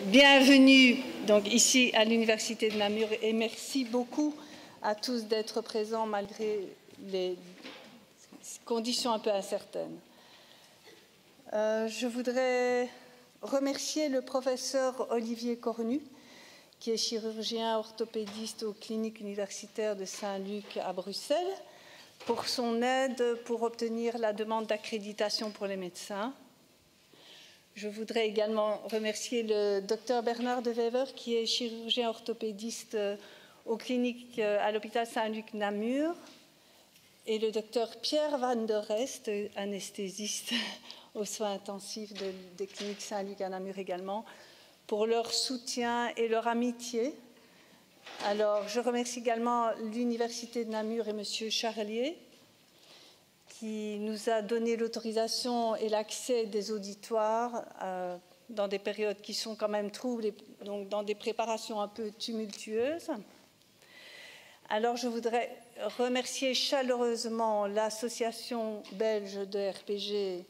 Bienvenue donc ici à l'Université de Namur et merci beaucoup à tous d'être présents malgré les conditions un peu incertaines. Je voudrais remercier le professeur Olivier Cornu, qui est chirurgien orthopédiste aux cliniques universitaires de Saint-Luc à Bruxelles, pour son aide pour obtenir la demande d'accréditation pour les médecins. Je voudrais également remercier le docteur Bernard de Wever, qui est chirurgien orthopédiste aux cliniques à l'hôpital Saint-Luc-Namur, et le docteur Pierre Van der Rest, anesthésiste aux soins intensifs des cliniques Saint-Luc à Namur également, pour leur soutien et leur amitié. Alors, je remercie également l'Université de Namur et M. Charlier, qui nous a donné l'autorisation et l'accès des auditoires dans des périodes qui sont quand même troubles, et donc dans des préparations un peu tumultueuses. Alors, je voudrais remercier chaleureusement l'association belge de RPG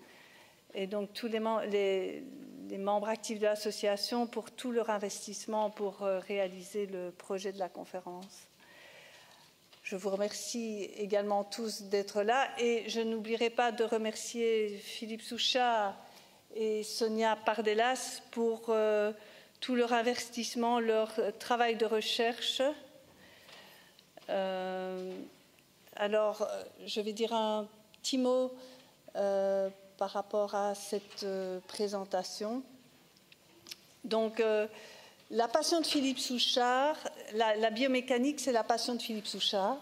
et donc tous les membres actifs de l'association pour tout leur investissement pour réaliser le projet de la conférence. Je vous remercie également tous d'être là et je n'oublierai pas de remercier Philippe Souchat et Sonia Pardelas pour tout leur investissement, leur travail de recherche. Alors, je vais dire un petit mot par rapport à cette présentation. Donc, la passion de Philippe Souchard, la biomécanique, c'est la passion de Philippe Souchard.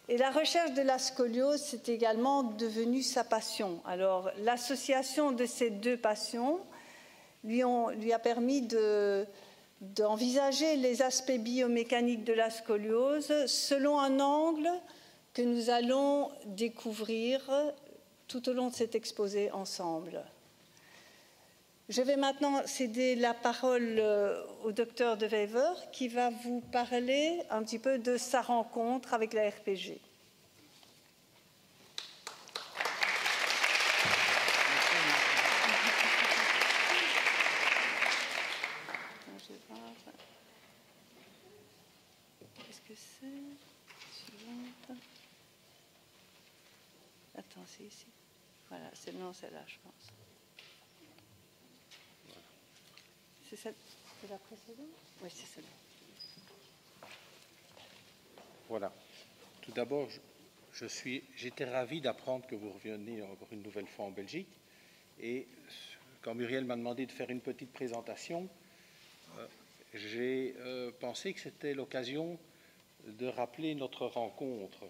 Et la recherche de la scoliose, c'est également devenu sa passion. Alors, l'association de ces deux passions lui a permis d'envisager les aspects biomécaniques de la scoliose selon un angle que nous allons découvrir tout au long de cet exposé ensemble. Je vais maintenant céder la parole au docteur de Wever qui va vous parler un petit peu de sa rencontre avec la RPG. Qu'est-ce que c'est? Suivante. Attends, c'est ici. Voilà, c'est là, je pense. C'est la précédente? Oui, c'est celle-là. Voilà. Tout d'abord, j'étais ravi d'apprendre que vous reveniez encore une nouvelle fois en Belgique. Et quand Muriel m'a demandé de faire une petite présentation, j'ai pensé que c'était l'occasion de rappeler notre rencontre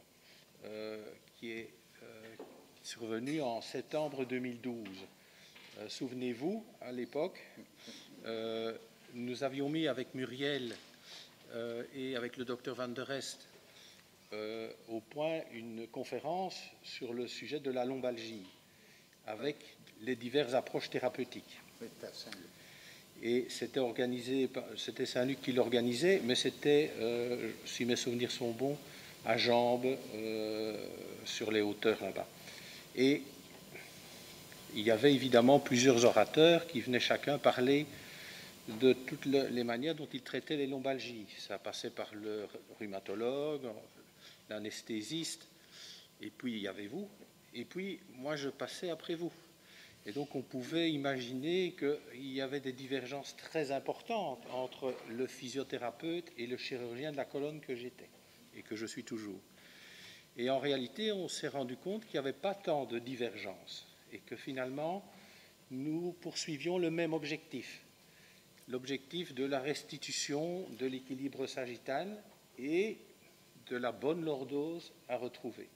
qui est survenue en septembre 2012. Souvenez-vous, à l'époque, nous avions mis avec Muriel et avec le docteur Van der Rest au point une conférence sur le sujet de la lombalgie avec les diverses approches thérapeutiques. Et c'était organisé, c'était Saint-Luc qui l'organisait, mais c'était, si mes souvenirs sont bons, à Jambes, sur les hauteurs là-bas. Et il y avait évidemment plusieurs orateurs qui venaient chacun parler de toutes les manières dont ils traitaient les lombalgies. Ça passait par le rhumatologue, l'anesthésiste, et puis il y avait vous, et puis moi je passais après vous. Et donc on pouvait imaginer qu'il y avait des divergences très importantes entre le physiothérapeute et le chirurgien de la colonne que j'étais, et que je suis toujours. Et en réalité, on s'est rendu compte qu'il n'y avait pas tant de divergences, et que finalement, nous poursuivions le même objectif. L'objectif de la restitution de l'équilibre sagittal et de la bonne lordose à retrouver.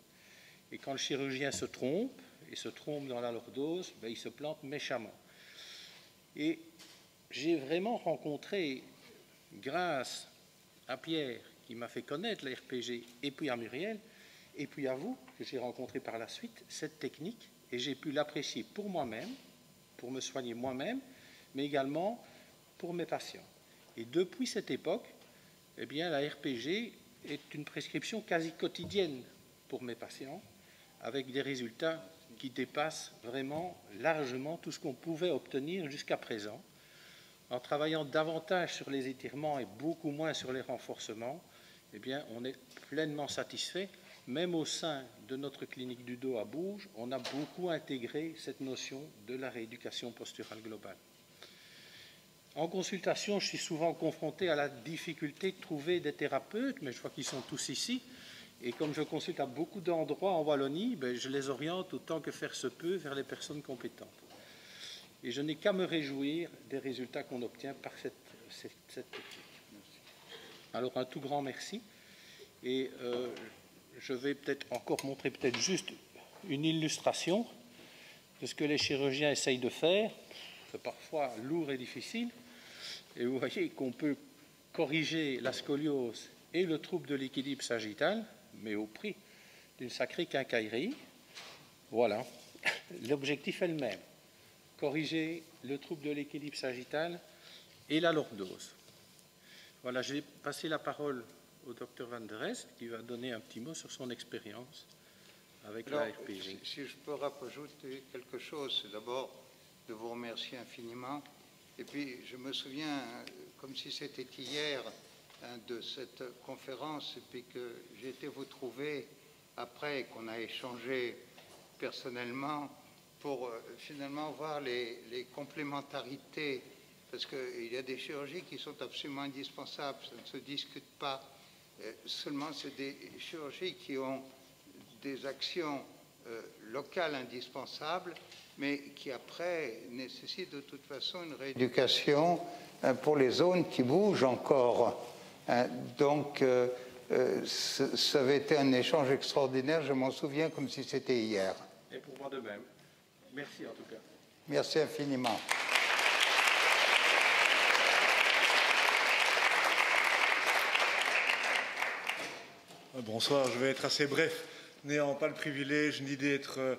Et quand le chirurgien se trompe, et se trompe dans la lordose, il se plante méchamment. Et j'ai vraiment rencontré, grâce à Pierre, qui m'a fait connaître la RPG, et puis à Muriel, et puis à vous, que j'ai rencontré par la suite, cette technique, et j'ai pu l'apprécier pour moi-même, pour me soigner moi-même, mais également pour mes patients. Et depuis cette époque, eh bien, la RPG est une prescription quasi quotidienne pour mes patients, avec des résultats qui dépassent vraiment largement tout ce qu'on pouvait obtenir jusqu'à présent, en travaillant davantage sur les étirements et beaucoup moins sur les renforcements, eh bien, on est pleinement satisfait. Même au sein de notre clinique du dos à Bourges, on a beaucoup intégré cette notion de la rééducation posturale globale. En consultation, je suis souvent confronté à la difficulté de trouver des thérapeutes, mais je vois qu'ils sont tous ici. Et comme je consulte à beaucoup d'endroits en Wallonie, je les oriente autant que faire se peut vers les personnes compétentes. Et je n'ai qu'à me réjouir des résultats qu'on obtient par cette technique. Alors un tout grand merci. Et je vais peut-être encore montrer juste une illustration de ce que les chirurgiens essayent de faire. C'est parfois lourd et difficile. Et vous voyez qu'on peut corriger la scoliose et le trouble de l'équilibre sagittal, mais au prix d'une sacrée quincaillerie. Voilà. L'objectif est le même. Corriger le trouble de l'équilibre sagittal et la lordose. Voilà, je vais passer la parole au docteur Van der Est, qui va donner un petit mot sur son expérience avec la RPG. Si je peux rajouter quelque chose, c'est d'abord de vous remercier infiniment. Et puis, je me souviens, comme si c'était hier, de cette conférence, et puis que j'ai été vous trouver après qu'on a échangé personnellement pour finalement voir les complémentarités, parce qu'il y a des chirurgies qui sont absolument indispensables, ça ne se discute pas. Seulement, c'est des chirurgies qui ont des actions locales indispensables, mais qui après nécessitent de toute façon une rééducation pour les zones qui bougent encore. Donc, ça avait été un échange extraordinaire, je m'en souviens comme si c'était hier. Et pour moi de même. Merci en tout cas. Merci infiniment. Bonsoir, je vais être assez bref. N'ayant pas le privilège ni d'être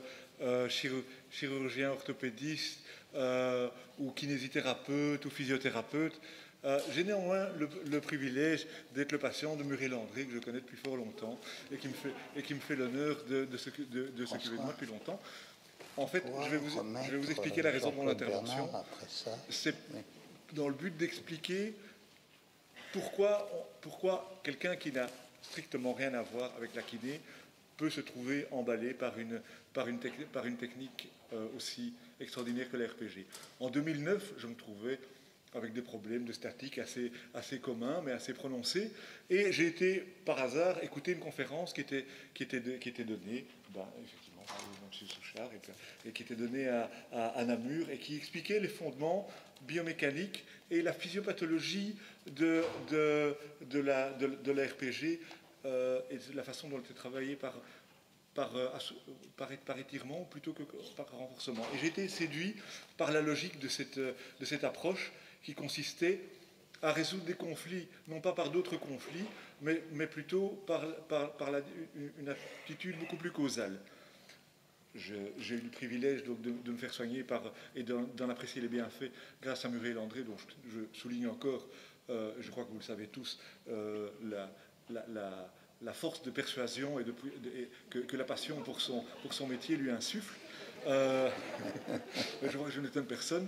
chirurgien orthopédiste ou kinésithérapeute ou physiothérapeute, j'ai néanmoins le privilège d'être le patient de Muriel André, que je connais depuis fort longtemps et qui me fait l'honneur de s'occuper de moi depuis longtemps. En fait, je vais vous expliquer la raison de mon intervention. C'est dans le but d'expliquer pourquoi quelqu'un qui n'a strictement rien à voir avec la kiné peut se trouver emballé par une technique aussi extraordinaire que la RPG. En 2009, je me trouvais avec des problèmes de statique assez communs, mais assez prononcés. Et j'ai été, par hasard, écouter une conférence qui était donnée, effectivement, par M. Souchard, et qui était donnée à Namur, et qui expliquait les fondements biomécaniques et la physiopathologie de la RPG et de la façon dont elle était travaillée par étirement plutôt que par renforcement. Et j'ai été séduit par la logique de cette approche qui consistait à résoudre des conflits, non pas par d'autres conflits, mais plutôt par une attitude beaucoup plus causale. J'ai eu le privilège donc, de me faire soigner et d'en apprécier les bienfaits grâce à Muriel André, dont je souligne encore, je crois que vous le savez tous, la force de persuasion et que la passion pour son métier lui insuffle. Je crois que je n'étonne personne.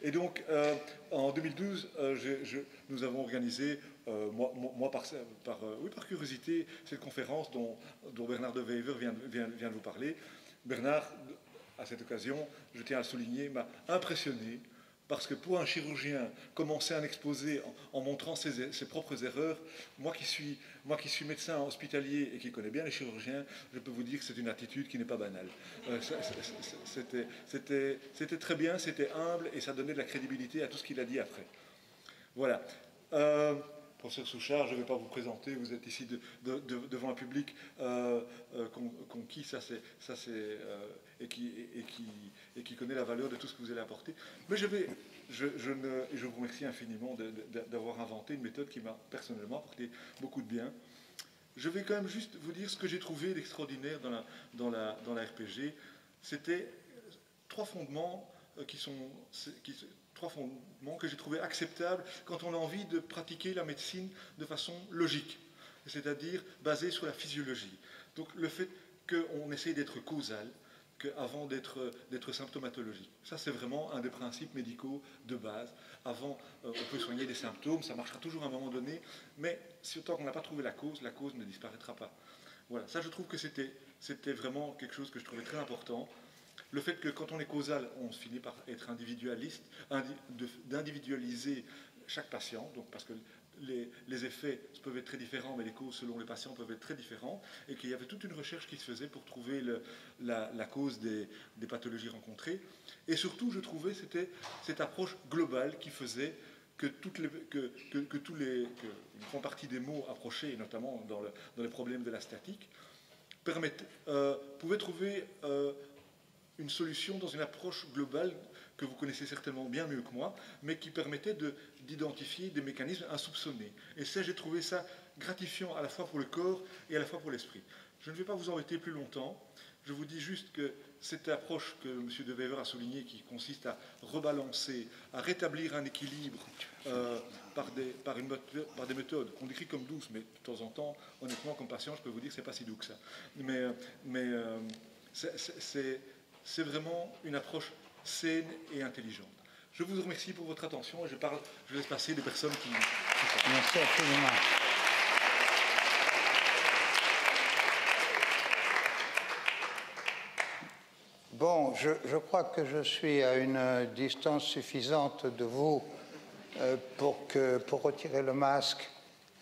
Et donc, en 2012, nous avons organisé, moi par curiosité, cette conférence dont Bernard de Wever vient de vous parler. Bernard, à cette occasion, je tiens à le souligner, m'a impressionné, parce que pour un chirurgien, commencer un exposé en montrant ses propres erreurs, moi qui suis médecin hospitalier et qui connais bien les chirurgiens, je peux vous dire que c'est une attitude qui n'est pas banale. C'était très bien, c'était humble et ça donnait de la crédibilité à tout ce qu'il a dit après. Voilà. Professeur Souchard, je ne vais pas vous présenter, vous êtes ici devant un public conquis, et qui connaît la valeur de tout ce que vous allez apporter. Mais je vous remercie infiniment d'avoir inventé une méthode qui m'a personnellement apporté beaucoup de bien. Je vais quand même juste vous dire ce que j'ai trouvé d'extraordinaire dans la RPG. C'était trois fondements que j'ai trouvé acceptables quand on a envie de pratiquer la médecine de façon logique, c'est-à-dire basée sur la physiologie. Donc le fait qu'on essaye d'être causal, avant d'être symptomatologique. Ça, c'est vraiment un des principes médicaux de base. Avant, on peut soigner des symptômes, ça marchera toujours à un moment donné, mais si autant qu'on n'a pas trouvé la cause ne disparaîtra pas. Voilà, ça je trouve que c'était vraiment quelque chose que je trouvais très important. Le fait que quand on est causal, on finit par être individualiste, d'individualiser chaque patient, donc parce que les effets peuvent être très différents, mais les causes selon les patients peuvent être très différents, et qu'il y avait toute une recherche qui se faisait pour trouver la cause des pathologies rencontrées. Et surtout, je trouvais, c'était cette approche globale qui faisait que une grande partie des mots approchés, et notamment dans les problèmes de la statique, pouvaient trouver une solution dans une approche globale que vous connaissez certainement bien mieux que moi, mais qui permettait d'identifier des mécanismes insoupçonnés. Et ça, j'ai trouvé ça gratifiant à la fois pour le corps et à la fois pour l'esprit. Je ne vais pas vous embêter plus longtemps. Je vous dis juste que cette approche que M. De Wever a soulignée, qui consiste à rebalancer, à rétablir un équilibre par des méthodes qu'on décrit comme douces, mais de temps en temps, honnêtement, comme patient, je peux vous dire que ce n'est pas si doux que ça. Mais c'est vraiment une approche saine et intelligente. Je vous remercie pour votre attention et je laisse passer des personnes qui sont. Merci infiniment. Bon, je crois que je suis à une distance suffisante de vous pour retirer le masque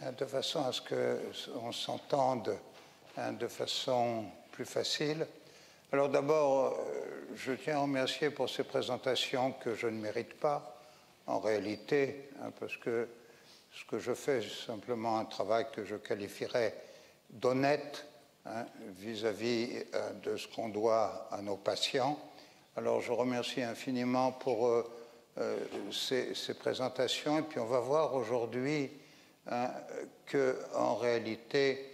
de façon à ce qu'on s'entende de façon plus facile. Alors d'abord, je tiens à remercier pour ces présentations que je ne mérite pas, en réalité, parce que ce que je fais, c'est simplement un travail que je qualifierais d'honnête vis-à-vis de ce qu'on doit à nos patients. Alors je remercie infiniment pour ces présentations, et puis on va voir aujourd'hui qu'en réalité,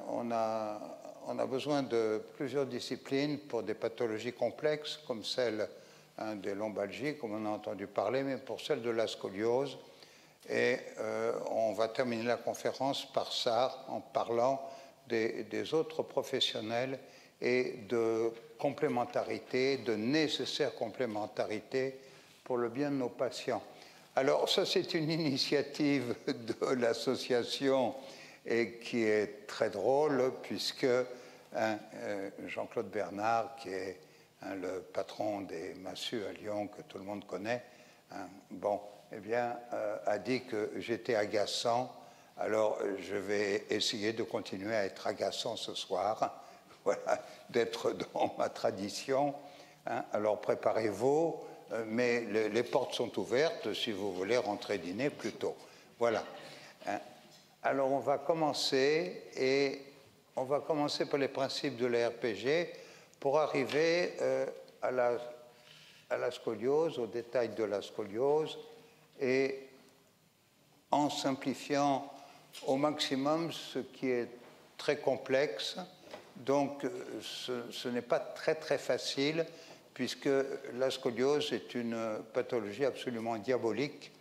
on a besoin de plusieurs disciplines pour des pathologies complexes, comme celle des lombalgies, comme on a entendu parler, mais pour celle de la scoliose. Et on va terminer la conférence par ça, en parlant des autres professionnels et de complémentarité, de nécessaire complémentarité pour le bien de nos patients. Alors ça, c'est une initiative de l'association et qui est très drôle, puisque Jean-Claude Bernard, qui est le patron des massues à Lyon, que tout le monde connaît, a dit que j'étais agaçant. Alors je vais essayer de continuer à être agaçant ce soir, voilà, d'être dans ma tradition. Alors préparez-vous, mais les portes sont ouvertes si vous voulez rentrer dîner plus tôt. Voilà. Alors on va commencer, et on va commencer par les principes de la RPG pour arriver à la scoliose, aux détails de la scoliose, et en simplifiant au maximum ce qui est très complexe. Donc ce n'est pas très très facile, puisque la scoliose est une pathologie absolument diabolique,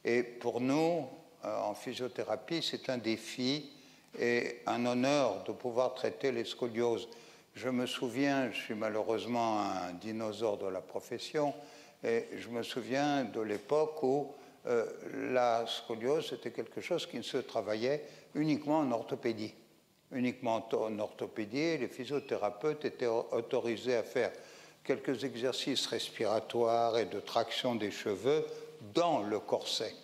et pour nous, en physiothérapie, c'est un défi et un honneur de pouvoir traiter les scolioses. Je me souviens, je suis malheureusement un dinosaure de la profession, et je me souviens de l'époque où la scoliose était quelque chose qui ne se travaillait uniquement en orthopédie. Uniquement en orthopédie, les physiothérapeutes étaient autorisés à faire quelques exercices respiratoires et de traction des cheveux dans le corset.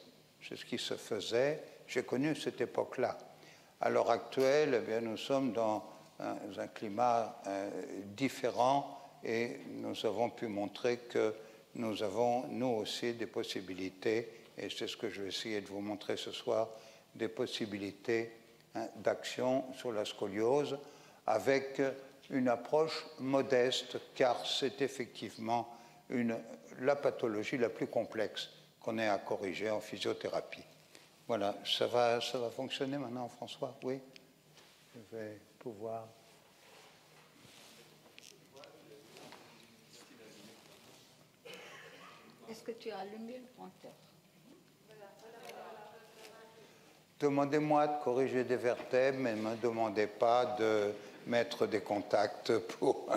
C'est ce qui se faisait. J'ai connu cette époque-là. À l'heure actuelle, eh bien, nous sommes dans un climat différent, et nous avons pu montrer que nous avons, nous aussi, des possibilités, et c'est ce que je vais essayer de vous montrer ce soir, des possibilités d'action sur la scoliose avec une approche modeste, car c'est effectivement la pathologie la plus complexe qu'on ait à corriger en physiothérapie. Voilà, ça va fonctionner maintenant, François? Oui, je vais pouvoir... Est-ce que tu as allumé le pointeur? Demandez-moi de corriger des vertèbres, mais ne me demandez pas de mettre des contacts pour...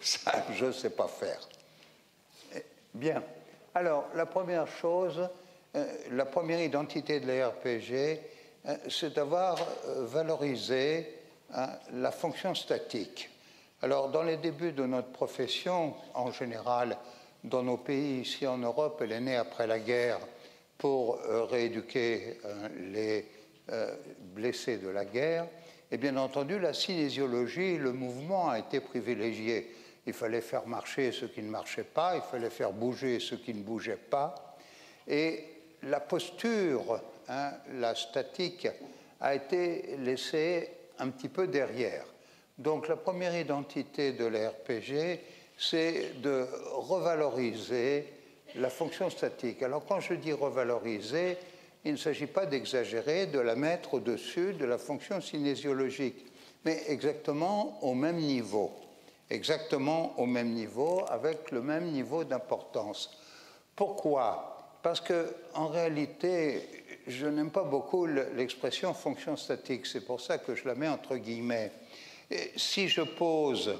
Ça, je ne sais pas faire. Bien. Alors, la première chose, la première identité de la RPG, c'est d'avoir valorisé la fonction statique. Alors, dans les débuts de notre profession, en général, dans nos pays, ici en Europe, elle est née après la guerre pour rééduquer les blessés de la guerre. Et bien entendu, la cinésiologie, le mouvement a été privilégié. Il fallait faire marcher ce qui ne marchait pas, il fallait faire bouger ce qui ne bougeait pas. Et la posture, la statique, a été laissée un petit peu derrière. Donc la première identité de l'RPG, c'est de revaloriser la fonction statique. Alors quand je dis revaloriser, il ne s'agit pas d'exagérer, de la mettre au-dessus de la fonction cinésiologique, mais exactement au même niveau. Exactement au même niveau, avec le même niveau d'importance. Pourquoi? Parce qu'en réalité, je n'aime pas beaucoup l'expression fonction statique, c'est pour ça que je la mets entre guillemets. Et si je pose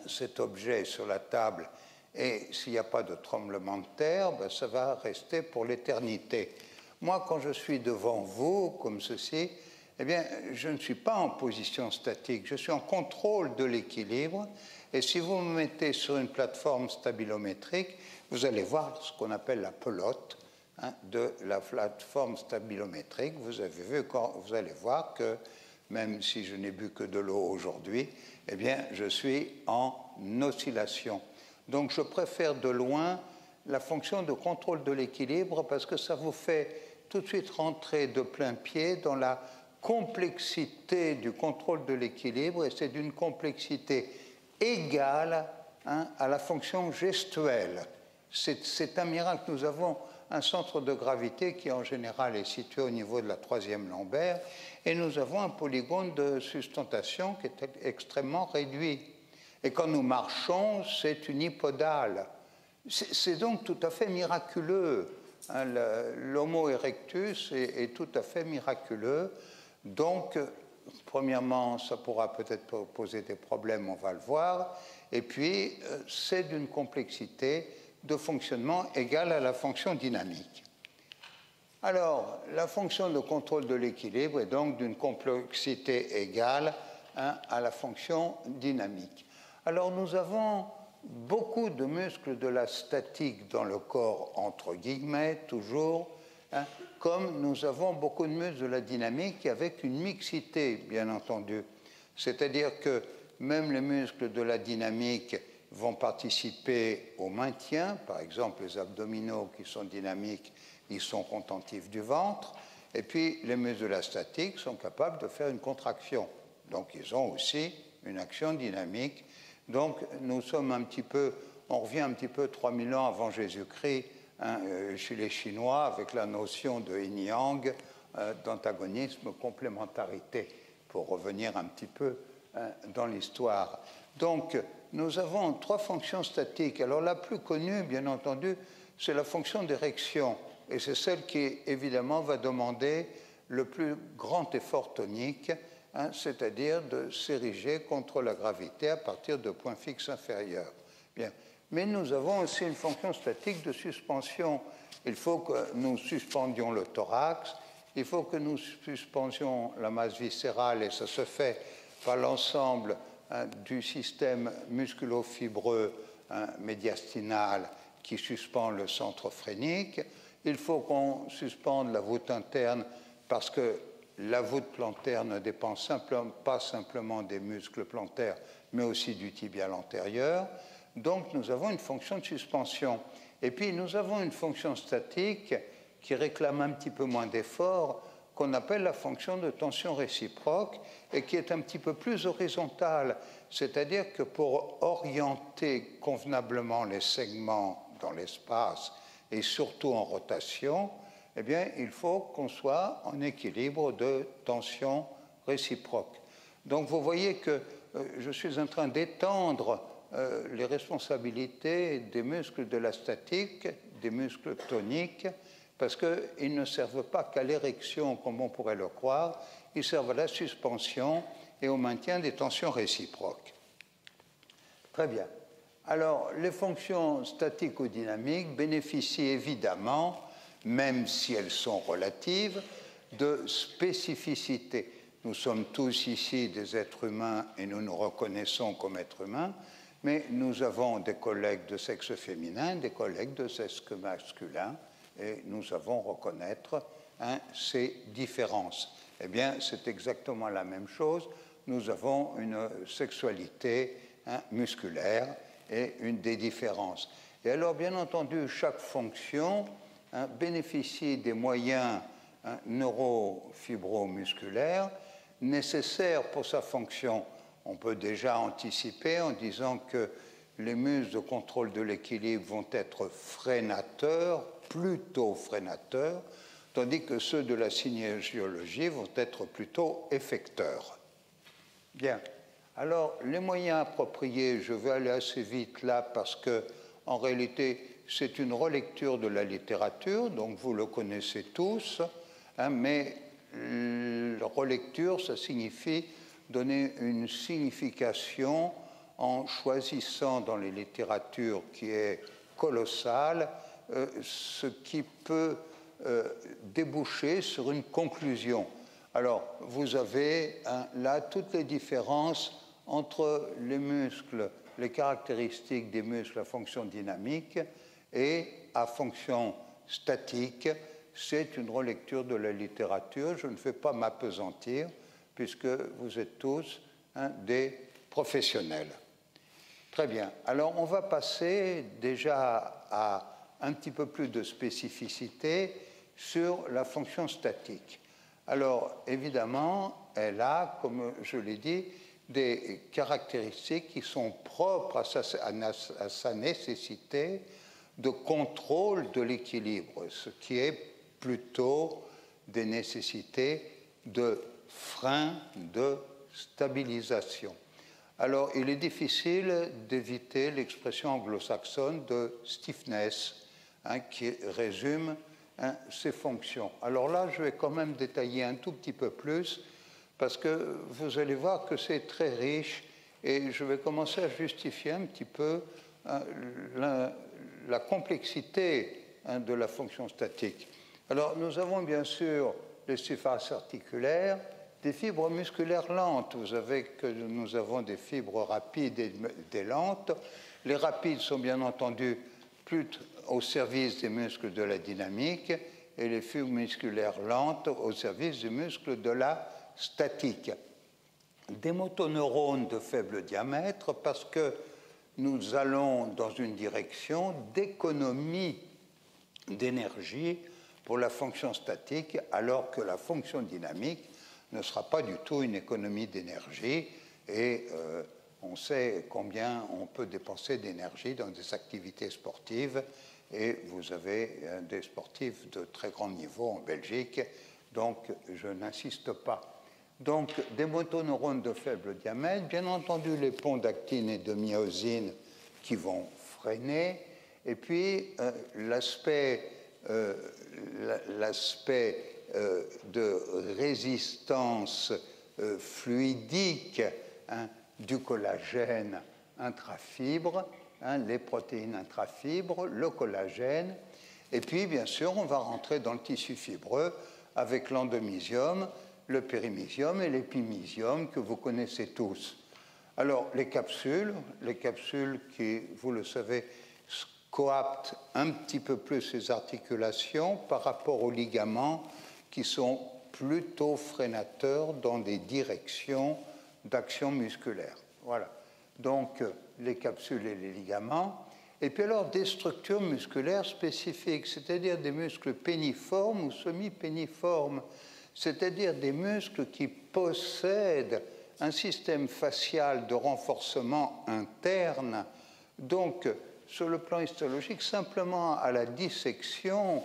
cet objet sur la table et s'il n'y a pas de tremblement de terre, ben, ça va rester pour l'éternité. Moi, quand je suis devant vous, comme ceci, eh bien, je ne suis pas en position statique, je suis en contrôle de l'équilibre. Et si vous me mettez sur une plateforme stabilométrique, vous allez voir ce qu'on appelle la pelote de la plateforme stabilométrique. Vous allez voir que, même si je n'ai bu que de l'eau aujourd'hui, eh bien, je suis en oscillation. Donc, je préfère de loin la fonction de contrôle de l'équilibre parce que ça vous fait tout de suite rentrer de plein pied dans la complexité du contrôle de l'équilibre, et c'est d'une complexité égale à la fonction gestuelle. C'est un miracle. Nous avons un centre de gravité qui en général est situé au niveau de la troisième lombaire, et nous avons un polygone de sustentation qui est extrêmement réduit. Et quand nous marchons, c'est unipodal. C'est donc tout à fait miraculeux. L'homo erectus est tout à fait miraculeux. Donc, premièrement, ça pourra peut-être poser des problèmes, on va le voir. Et puis, c'est d'une complexité de fonctionnement égale à la fonction dynamique. Alors, la fonction de contrôle de l'équilibre est donc d'une complexité égale à la fonction dynamique. Alors, nous avons beaucoup de muscles de la statique dans le corps, entre guillemets, toujours, comme nous avons beaucoup de muscles de la dynamique avec une mixité, bien entendu. C'est-à-dire que même les muscles de la dynamique vont participer au maintien. Par exemple, les abdominaux qui sont dynamiques, ils sont contentifs du ventre. Et puis, les muscles de la statique sont capables de faire une contraction. Donc, ils ont aussi une action dynamique. Donc, nous sommes un petit peu, on revient un petit peu 3000 ans avant Jésus-Christ, chez les Chinois, avec la notion de yin-yang, d'antagonisme, complémentarité, pour revenir un petit peu dans l'histoire. Donc, nous avons 3 fonctions statiques. Alors, la plus connue, bien entendu, c'est la fonction d'érection. Et c'est celle qui, évidemment, va demander le plus grand effort tonique, c'est-à-dire de s'ériger contre la gravité à partir de points fixes inférieurs. Bien. Mais nous avons aussi une fonction statique de suspension. Il faut que nous suspendions le thorax, il faut que nous suspendions la masse viscérale, et ça se fait par l'ensemble du système musculo-fibreux médiastinal qui suspend le centre phrénique. Il faut qu'on suspende la voûte interne parce que la voûte plantaire ne dépend pas simplement des muscles plantaires, mais aussi du tibial antérieur. Donc, nous avons une fonction de suspension. Et puis, nous avons une fonction statique qui réclame un petit peu moins d'effort, qu'on appelle la fonction de tension réciproque, et qui est un petit peu plus horizontale. C'est-à-dire que pour orienter convenablement les segments dans l'espace, et surtout en rotation, eh bien, il faut qu'on soit en équilibre de tension réciproque. Donc, vous voyez que je suis en train d'étendre les responsabilités des muscles de la statique, des muscles toniques, parce qu'ils ne servent pas qu'à l'érection, comme on pourrait le croire, ils servent à la suspension et au maintien des tensions réciproques. Très bien. Alors, les fonctions statiques ou dynamiques bénéficient évidemment, même si elles sont relatives, de spécificité. Nous sommes tous ici des êtres humains et nous nous reconnaissons comme êtres humains, mais nous avons des collègues de sexe féminin, des collègues de sexe masculin, et nous avons reconnaître ces différences. Eh bien, c'est exactement la même chose. Nous avons une sexualité musculaire et une des différences. Et alors, bien entendu, chaque fonction bénéficie des moyens neurofibromusculaires nécessaires pour sa fonction. On peut déjà anticiper en disant que les muscles de contrôle de l'équilibre vont être freinateurs, plutôt freinateurs, tandis que ceux de la synésiologie vont être plutôt effecteurs. Bien. Alors, les moyens appropriés, je vais aller assez vite là parce que, en réalité, c'est une relecture de la littérature, donc vous le connaissez tous, mais relecture, ça signifie donner une signification en choisissant dans les littératures qui est colossale ce qui peut déboucher sur une conclusion. Alors, vous avez là toutes les différences entre les muscles, les caractéristiques des muscles à fonction dynamique et à fonction statique. C'est une relecture de la littérature. Je ne fais pas m'appesantir puisque vous êtes tous des professionnels. Très bien. Alors, on va passer déjà à un petit peu plus de spécificité sur la fonction statique. Alors, évidemment, elle a, comme je l'ai dit, des caractéristiques qui sont propres à sa nécessité de contrôle de l'équilibre, ce qui est plutôt des nécessités de frein de stabilisation. Alors, il est difficile d'éviter l'expression anglo-saxonne de stiffness, qui résume ces fonctions. Alors là, je vais quand même détailler un tout petit peu plus, parce que vous allez voir que c'est très riche, et je vais commencer à justifier un petit peu la complexité de la fonction statique. Alors, nous avons bien sûr les surfaces articulaires, des fibres musculaires lentes. Vous savez que nous avons des fibres rapides et des lentes. Les rapides sont bien entendu plus au service des muscles de la dynamique et les fibres musculaires lentes au service des muscles de la statique. Des motoneurones de faible diamètre parce que nous allons dans une direction d'économie d'énergie pour la fonction statique, alors que la fonction dynamique ne sera pas du tout une économie d'énergie, et on sait combien on peut dépenser d'énergie dans des activités sportives, et vous avez des sportifs de très grand niveau en Belgique, donc je n'insiste pas. Donc des motoneurones de faible diamètre, bien entendu les ponts d'actine et de myosine qui vont freiner, et puis l'aspect de résistance fluidique du collagène intrafibre, les protéines intrafibres, le collagène, et puis bien sûr on va rentrer dans le tissu fibreux avec l'endomysium, le périmysium et l'épimysium que vous connaissez tous. Alors les capsules qui, vous le savez, coaptent un petit peu plus les articulations par rapport aux ligaments qui sont plutôt freinateurs dans des directions d'action musculaire. Voilà. Donc, les capsules et les ligaments. Et puis alors, des structures musculaires spécifiques, c'est-à-dire des muscles péniformes ou semi-péniformes, c'est-à-dire des muscles qui possèdent un système facial de renforcement interne. Donc, sur le plan histologique, simplement à la dissection,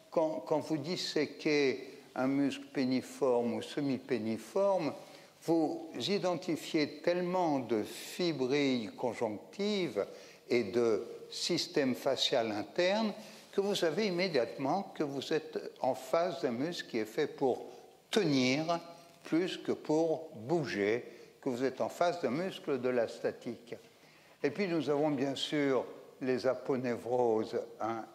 quand vous disséquez un muscle péniforme ou semi-péniforme, vous identifiez tellement de fibrilles conjonctives et de système facial interne que vous savez immédiatement que vous êtes en face d'un muscle qui est fait pour tenir plus que pour bouger, que vous êtes en face d'un muscle de la statique. Et puis nous avons bien sûr les aponevroses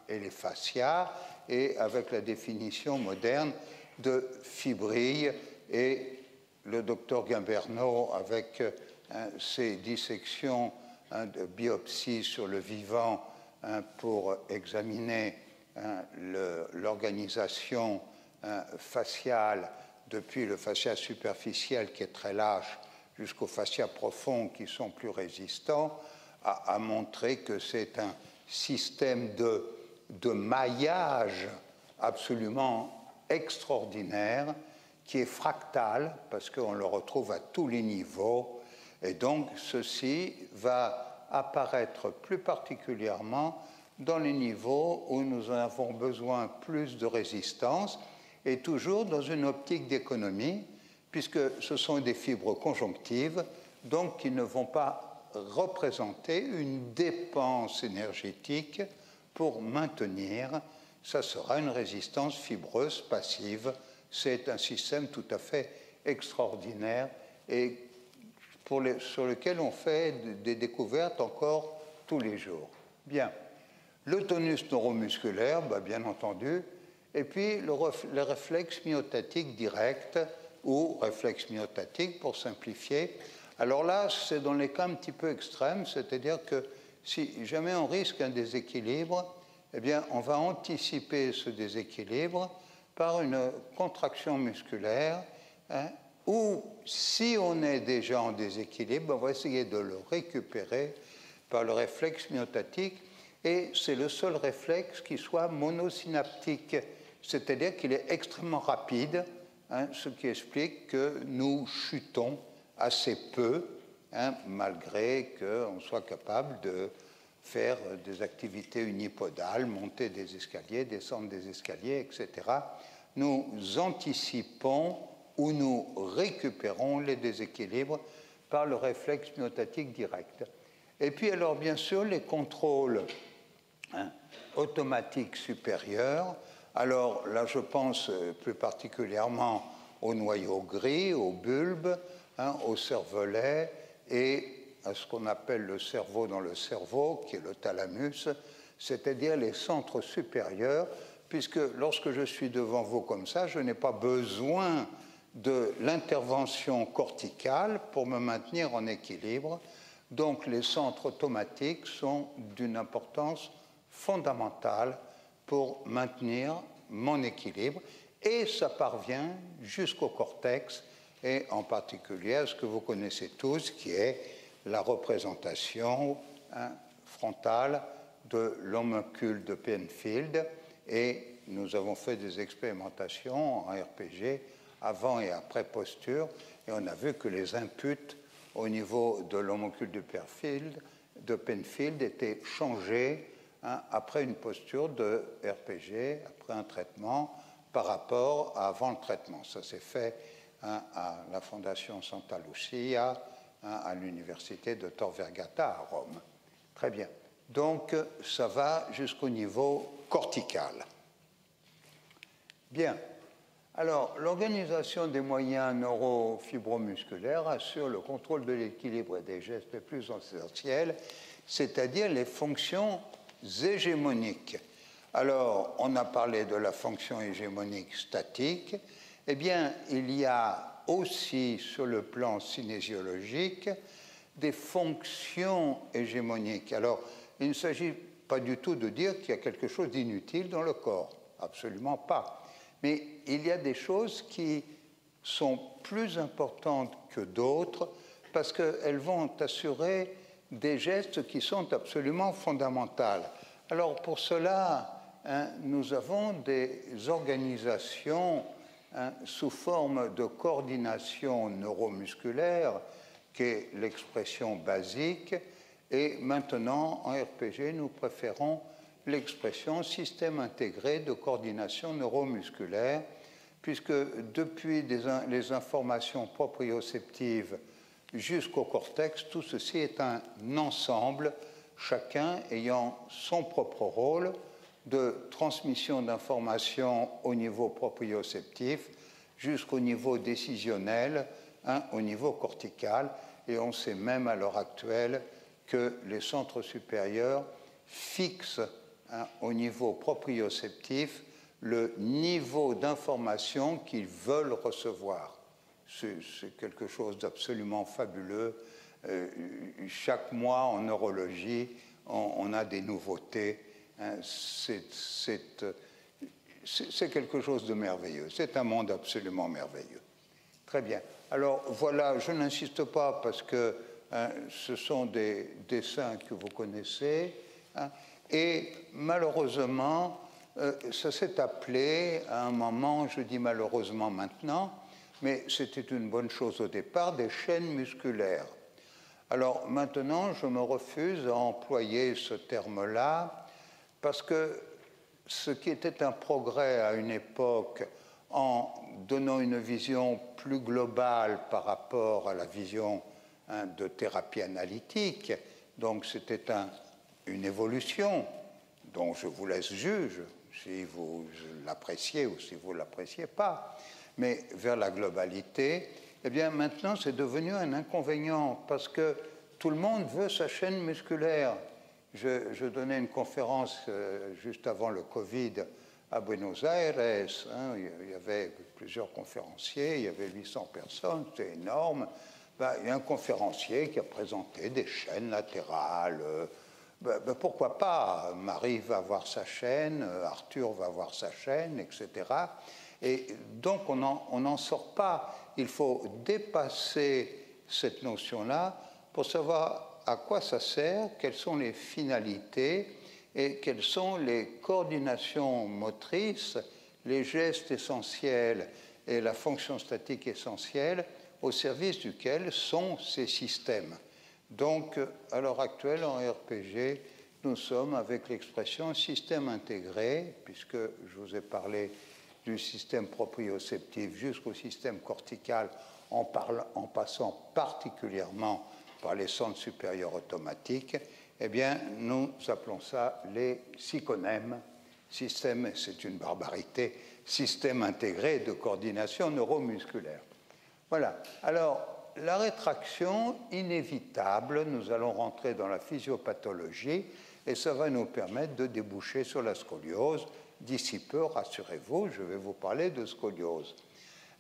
et les fascias, et avec la définition moderne de fibrille, et le docteur Guimberneau avec ses dissections de biopsie sur le vivant pour examiner l'organisation faciale depuis le fascia superficiel qui est très lâche jusqu'au fascia profond qui sont plus résistants, a montré que c'est un système de maillage absolument extraordinaire qui est fractal parce qu'on le retrouve à tous les niveaux, et donc ceci va apparaître plus particulièrement dans les niveaux où nous avons besoin plus de résistance, et toujours dans une optique d'économie, puisque ce sont des fibres conjonctives, donc qui ne vont pas représenter une dépense énergétique pour maintenir. Ça sera une résistance fibreuse passive. C'est un système tout à fait extraordinaire et sur lequel on fait des découvertes encore tous les jours. Bien. Le tonus neuromusculaire, bien entendu, et puis le réflexe myotatique direct, ou réflexe myotatique pour simplifier. Alors là, c'est dans les cas un petit peu extrêmes, c'est-à-dire que si jamais on risque un déséquilibre, eh bien, on va anticiper ce déséquilibre par une contraction musculaire, ou si on est déjà en déséquilibre, on va essayer de le récupérer par le réflexe myotatique, et c'est le seul réflexe qui soit monosynaptique, c'est-à-dire qu'il est extrêmement rapide, ce qui explique que nous chutons assez peu, malgré qu'on soit capable de faire des activités unipodales, monter des escaliers, descendre des escaliers, etc. Nous anticipons ou nous récupérons les déséquilibres par le réflexe myotatique direct. Et puis alors, bien sûr, les contrôles automatiques supérieurs. Alors là, je pense plus particulièrement au noyau gris, au bulbe, au cervelet et à ce qu'on appelle le cerveau dans le cerveau, qui est le thalamus, c'est-à-dire les centres supérieurs, puisque lorsque je suis devant vous comme ça, je n'ai pas besoin de l'intervention corticale pour me maintenir en équilibre. Donc les centres automatiques sont d'une importance fondamentale pour maintenir mon équilibre, et ça parvient jusqu'au cortex, et en particulier à ce que vous connaissez tous, qui est la représentation frontale de l'homuncule de Penfield, et nous avons fait des expérimentations en RPG avant et après posture, et on a vu que les inputs au niveau de l'homuncule de Penfield étaient changés après une posture de RPG, après un traitement, par rapport à avant le traitement. Ça s'est fait à la Fondation Santa Lucia, à l'université de Tor Vergata à Rome. Très bien. Donc, ça va jusqu'au niveau cortical. Bien. Alors, l'organisation des moyens neurofibromusculaires assure le contrôle de l'équilibre et des gestes les plus essentiels, c'est-à-dire les fonctions hégémoniques. Alors, on a parlé de la fonction hégémonique statique. Eh bien, il y a aussi, sur le plan cinésiologique, des fonctions hégémoniques. Alors, il ne s'agit pas du tout de dire qu'il y a quelque chose d'inutile dans le corps. Absolument pas. Mais il y a des choses qui sont plus importantes que d'autres parce qu'elles vont assurer des gestes qui sont absolument fondamentaux. Alors, pour cela, nous avons des organisations sous forme de coordination neuromusculaire, qui est l'expression basique, et maintenant, en RPG, nous préférons l'expression système intégré de coordination neuromusculaire, puisque depuis les informations proprioceptives jusqu'au cortex, tout ceci est un ensemble, chacun ayant son propre rôle de transmission d'informations au niveau proprioceptif jusqu'au niveau décisionnel, au niveau cortical, et on sait même à l'heure actuelle que les centres supérieurs fixent au niveau proprioceptif le niveau d'information qu'ils veulent recevoir. C'est quelque chose d'absolument fabuleux. Chaque mois en neurologie, on a des nouveautés. C'est quelque chose de merveilleux. C'est un monde absolument merveilleux. Très bien. Alors voilà, je n'insiste pas parce que ce sont des dessins que vous connaissez. Et malheureusement, ça s'est appelé à un moment, je dis malheureusement maintenant, mais c'était une bonne chose au départ, des chaînes musculaires. Alors maintenant, je me refuse à employer ce terme-là parce que ce qui était un progrès à une époque en donnant une vision plus globale par rapport à la vision de thérapie analytique, donc c'était une évolution dont je vous laisse juge si vous l'appréciez ou si vous ne l'appréciez pas, mais vers la globalité, eh bien maintenant c'est devenu un inconvénient parce que tout le monde veut sa chaîne musculaire. Je donnais une conférence juste avant le Covid à Buenos Aires. Il y avait plusieurs conférenciers, il y avait 800 personnes, c'était énorme. Il y a un conférencier qui a présenté des chaînes latérales. Pourquoi pas? Marie va avoir sa chaîne, Arthur va avoir sa chaîne, etc. Et donc on n'en sort pas. Il faut dépasser cette notion-là pour savoir à quoi ça sert, quelles sont les finalités et quelles sont les coordinations motrices, les gestes essentiels et la fonction statique essentielle au service duquel sont ces systèmes. Donc, à l'heure actuelle, en RPG, nous sommes avec l'expression système intégré, puisque je vous ai parlé du système proprioceptif jusqu'au système cortical, en passant particulièrement par les centres supérieurs automatiques, eh bien, nous appelons ça les psychonèmes. Système, c'est une barbarité, système intégré de coordination neuromusculaire. Voilà. Alors, la rétraction inévitable, nous allons rentrer dans la physiopathologie et ça va nous permettre de déboucher sur la scoliose. D'ici peu, rassurez-vous, je vais vous parler de scoliose.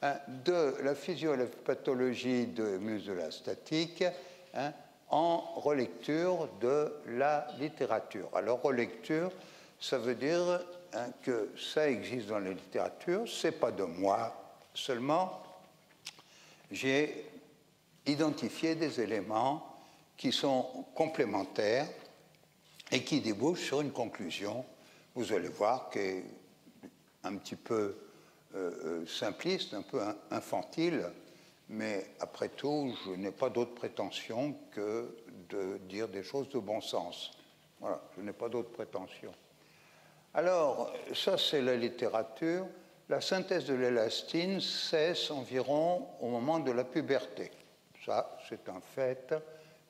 De la physiopathologie de muscle statique en relecture de la littérature. Alors, relecture, ça veut dire que ça existe dans la littérature, ce n'est pas de moi seulement. J'ai identifié des éléments qui sont complémentaires et qui débouchent sur une conclusion. Vous allez voir qu'elle est un petit peu simpliste, un peu infantile, mais après tout, je n'ai pas d'autre prétention que de dire des choses de bon sens. Voilà, je n'ai pas d'autre prétention. Alors, ça c'est la littérature. La synthèse de l'élastine cesse environ au moment de la puberté. Ça, c'est un fait.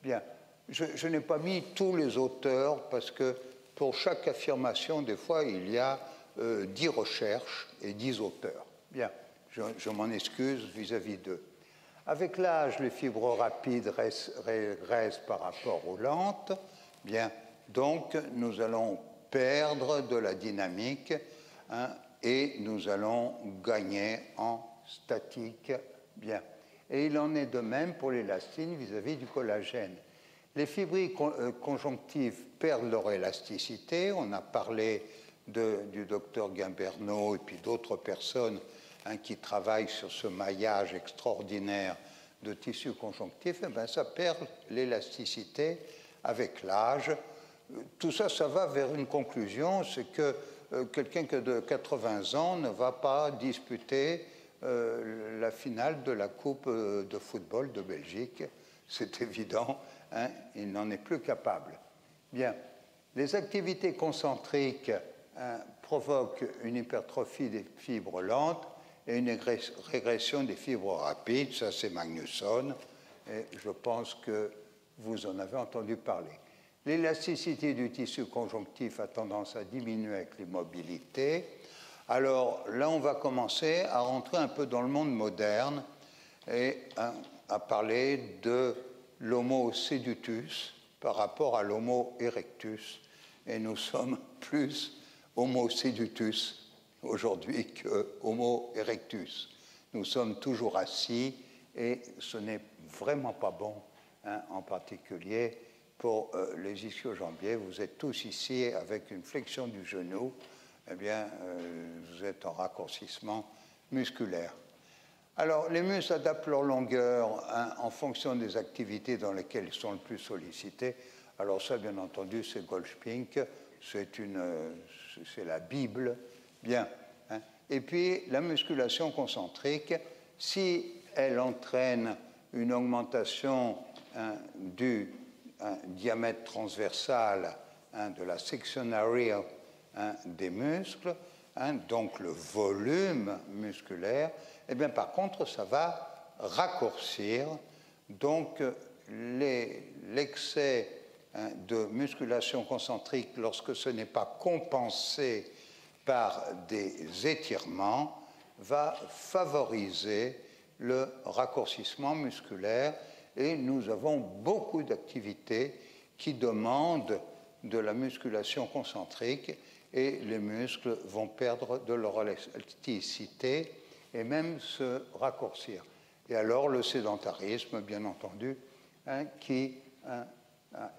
Bien, je n'ai pas mis tous les auteurs parce que pour chaque affirmation, des fois, il y a 10 recherches et 10 auteurs. Bien, je m'en excuse vis-à-vis d'eux. Avec l'âge, les fibres rapides régressent par rapport aux lentes. Bien, donc, nous allons perdre de la dynamique et nous allons gagner en statique. Bien. Et il en est de même pour l'élastine vis-à-vis du collagène. Les fibrilles conjonctives perdent leur élasticité. On a parlé du docteur Guimberneau et puis d'autres personnes qui travaillent sur ce maillage extraordinaire de tissu conjonctif. Et bien, ça perd l'élasticité avec l'âge. Tout ça, ça va vers une conclusion, c'est que quelqu'un de 80 ans ne va pas disputer la finale de la Coupe de football de Belgique. C'est évident, il n'en est plus capable. Bien, les activités concentriques provoquent une hypertrophie des fibres lentes et une régression des fibres rapides. Ça, c'est Magnusson, et je pense que vous en avez entendu parler. L'élasticité du tissu conjonctif a tendance à diminuer avec l'immobilité. Alors là, on va commencer à rentrer un peu dans le monde moderne et à parler de l'homo sedutus, par rapport à l'homo erectus, et nous sommes plus homo sedutus aujourd'hui que homo erectus. Nous sommes toujours assis, et ce n'est vraiment pas bon, hein, en particulier pour les ischio-jambiers. Vous êtes tous ici avec une flexion du genou, eh bien, vous êtes en raccourcissement musculaire. Alors, les muscles adaptent leur longueur, hein, en fonction des activités dans lesquelles ils sont le plus sollicités. Alors ça, bien entendu, c'est Goldspink, c'est la Bible, bien. Hein. Et puis, la musculation concentrique, si elle entraîne une augmentation, hein, du diamètre transversal, hein, de la section area, hein, des muscles, hein, donc le volume musculaire, et bien par contre ça va raccourcir donc l'excès, hein, de musculation concentrique, lorsque ce n'est pas compensé par des étirements, va favoriser le raccourcissement musculaire, et nous avons beaucoup d'activités qui demandent de la musculation concentrique, et les muscles vont perdre de leur élasticité et même se raccourcir. Et alors le sédentarisme, bien entendu, hein,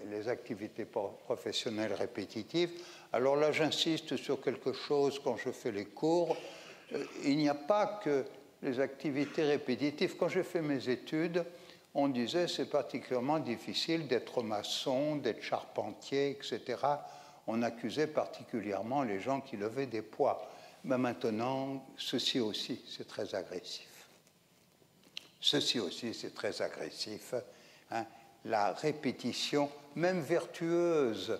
les activités professionnelles répétitives. Alors là, j'insiste sur quelque chose quand je fais les cours. Il n'y a pas que les activités répétitives. Quand j'ai fait mes études, on disait c'est particulièrement difficile d'être maçon, d'être charpentier, etc. On accusait particulièrement les gens qui levaient des poids. Mais maintenant, ceci aussi, c'est très agressif. Ceci aussi, c'est très agressif. Hein. La répétition, même vertueuse.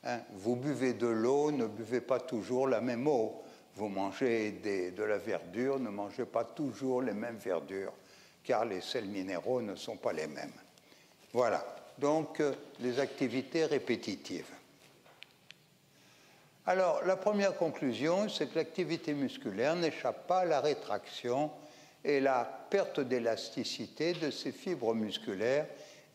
Hein. Vous buvez de l'eau, ne buvez pas toujours la même eau. Vous mangez de la verdure, ne mangez pas toujours les mêmes verdures, car les sels minéraux ne sont pas les mêmes. Voilà, donc les activités répétitives. Alors, la première conclusion, c'est que l'activité musculaire n'échappe pas à la rétraction et la perte d'élasticité de ses fibres musculaires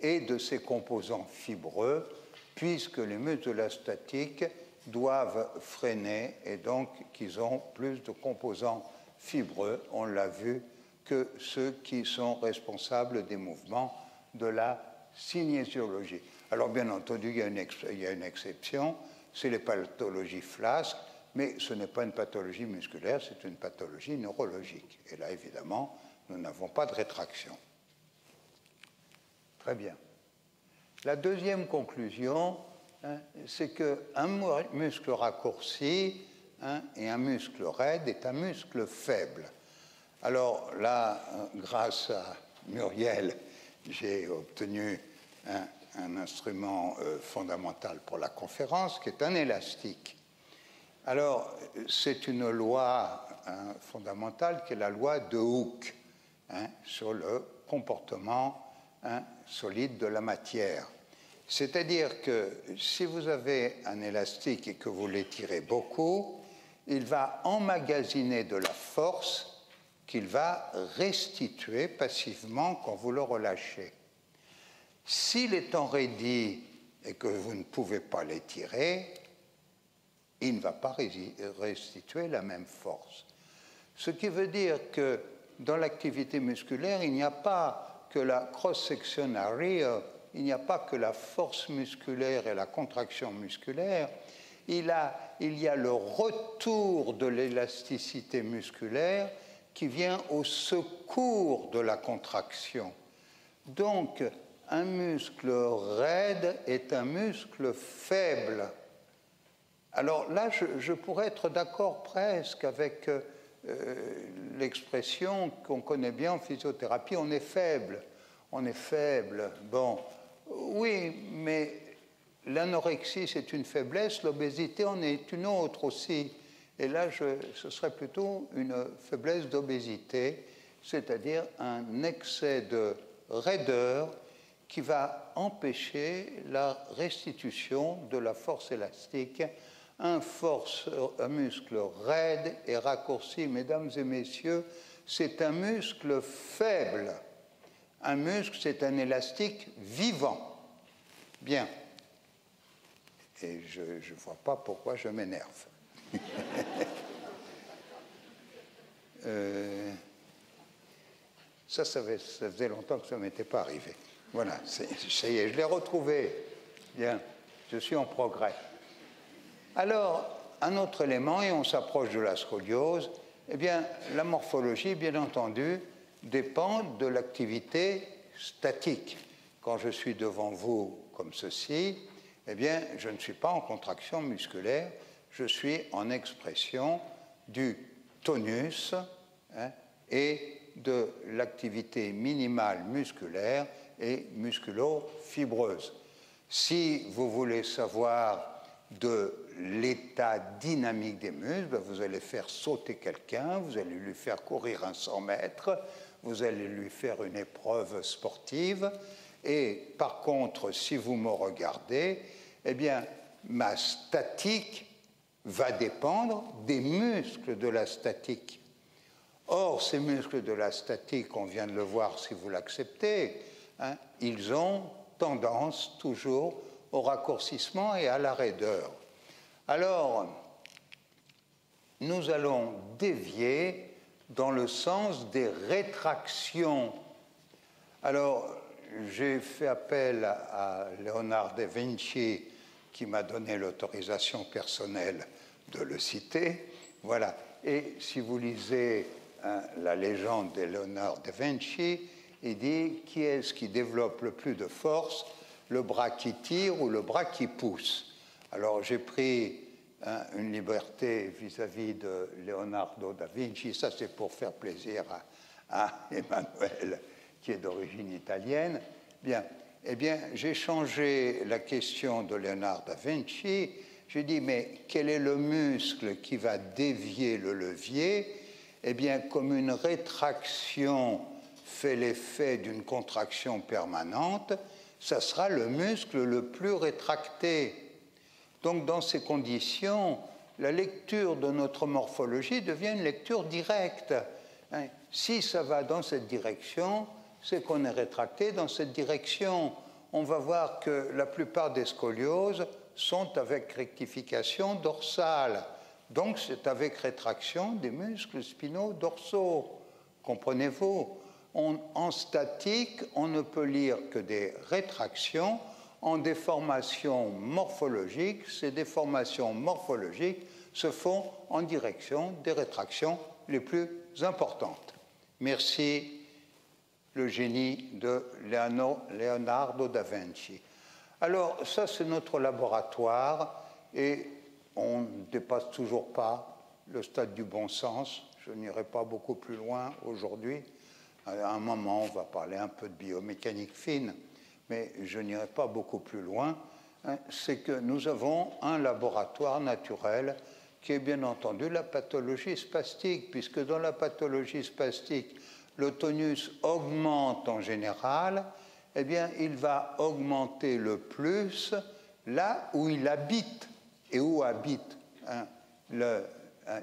et de ses composants fibreux, puisque les muscles de la statique doivent freiner, et donc qu'ils ont plus de composants fibreux, on l'a vu, que ceux qui sont responsables des mouvements de la cinésiologie. Alors, bien entendu, il y a une exception, c'est les pathologies flasques, mais ce n'est pas une pathologie musculaire, c'est une pathologie neurologique. Et là, évidemment, nous n'avons pas de rétraction. Très bien. La deuxième conclusion, hein, c'est qu'un muscle raccourci, hein, et un muscle raide est un muscle faible. Alors là, grâce à Muriel, j'ai obtenu un instrument fondamental pour la conférence, qui est un élastique. Alors, c'est une loi, hein, fondamentale, qui est la loi de Hooke, hein, sur le comportement, hein, solide de la matière. C'est-à-dire que si vous avez un élastique et que vous l'étirez beaucoup, il va emmagasiner de la force qu'il va restituer passivement quand vous le relâchez. S'il est enraidi et que vous ne pouvez pas l'étirer, il ne va pas restituer la même force. Ce qui veut dire que dans l'activité musculaire, il n'y a pas que la cross-section area, il n'y a pas que la force musculaire et la contraction musculaire, il y a le retour de l'élasticité musculaire qui vient au secours de la contraction. Donc, un muscle raide est un muscle faible. Alors là, je pourrais être d'accord presque avec l'expression qu'on connaît bien en physiothérapie, on est faible. On est faible. Bon, oui, mais l'anorexie, c'est une faiblesse, l'obésité en est une autre aussi. Et là, ce serait plutôt une faiblesse d'obésité, c'est-à-dire un excès de raideur qui va empêcher la restitution de la force élastique. Un muscle raide et raccourci, mesdames et messieurs, c'est un muscle faible. Un muscle, c'est un élastique vivant. Bien. et je ne vois pas pourquoi je m'énerve. Ça faisait longtemps que ça ne m'était pas arrivé. Voilà, ça y est, je l'ai retrouvé. Bien, je suis en progrès. Alors, un autre élément, et on s'approche de la scoliose, eh bien, la morphologie, bien entendu, dépend de l'activité statique. Quand je suis devant vous comme ceci, eh bien, je ne suis pas en contraction musculaire, je suis en expression du tonus et de l'activité minimale musculaire et musculo-fibreuse. Si vous voulez savoir de l'état dynamique des muscles, vous allez faire sauter quelqu'un, vous allez lui faire courir un 100 mètres, vous allez lui faire une épreuve sportive, et par contre, si vous me regardez, eh bien, ma statique va dépendre des muscles de la statique. Or, ces muscles de la statique, on vient de le voir si vous l'acceptez, ils ont tendance toujours au raccourcissement et à la raideur. Alors, nous allons dévier dans le sens des rétractions. Alors, j'ai fait appel à Léonard da Vinci, qui m'a donné l'autorisation personnelle de le citer. Voilà. Et si vous lisez la légende de Léonard da Vinci, il dit « Qui est-ce qui développe le plus de force, le bras qui tire ou le bras qui pousse ?» Alors j'ai pris une liberté vis-à-vis de Leonardo da Vinci, ça c'est pour faire plaisir à Emmanuel, qui est d'origine italienne. Bien, eh bien, j'ai changé la question de Léonard da Vinci. J'ai dit, mais quel est le muscle qui va dévier le levier? Eh bien, comme une rétraction fait l'effet d'une contraction permanente, ça sera le muscle le plus rétracté. Donc, dans ces conditions, la lecture de notre morphologie devient une lecture directe. Si ça va dans cette direction, c'est qu'on est rétracté dans cette direction. On va voir que la plupart des scolioses sont avec rectification dorsale. Donc, c'est avec rétraction des muscles spinaux dorsaux. Comprenez-vous? En statique, on ne peut lire que des rétractions. En déformation morphologique, ces déformations morphologiques se font en direction des rétractions les plus importantes. Merci, le génie de Leonardo da Vinci. Alors, ça, c'est notre laboratoire et on ne dépasse toujours pas le stade du bon sens. Je n'irai pas beaucoup plus loin aujourd'hui. À un moment, on va parler un peu de biomécanique fine, mais je n'irai pas beaucoup plus loin. C'est que nous avons un laboratoire naturel qui est bien entendu la pathologie spastique, puisque dans la pathologie spastique, le tonus augmente en général, eh bien, il va augmenter le plus là où il habite. Et où habite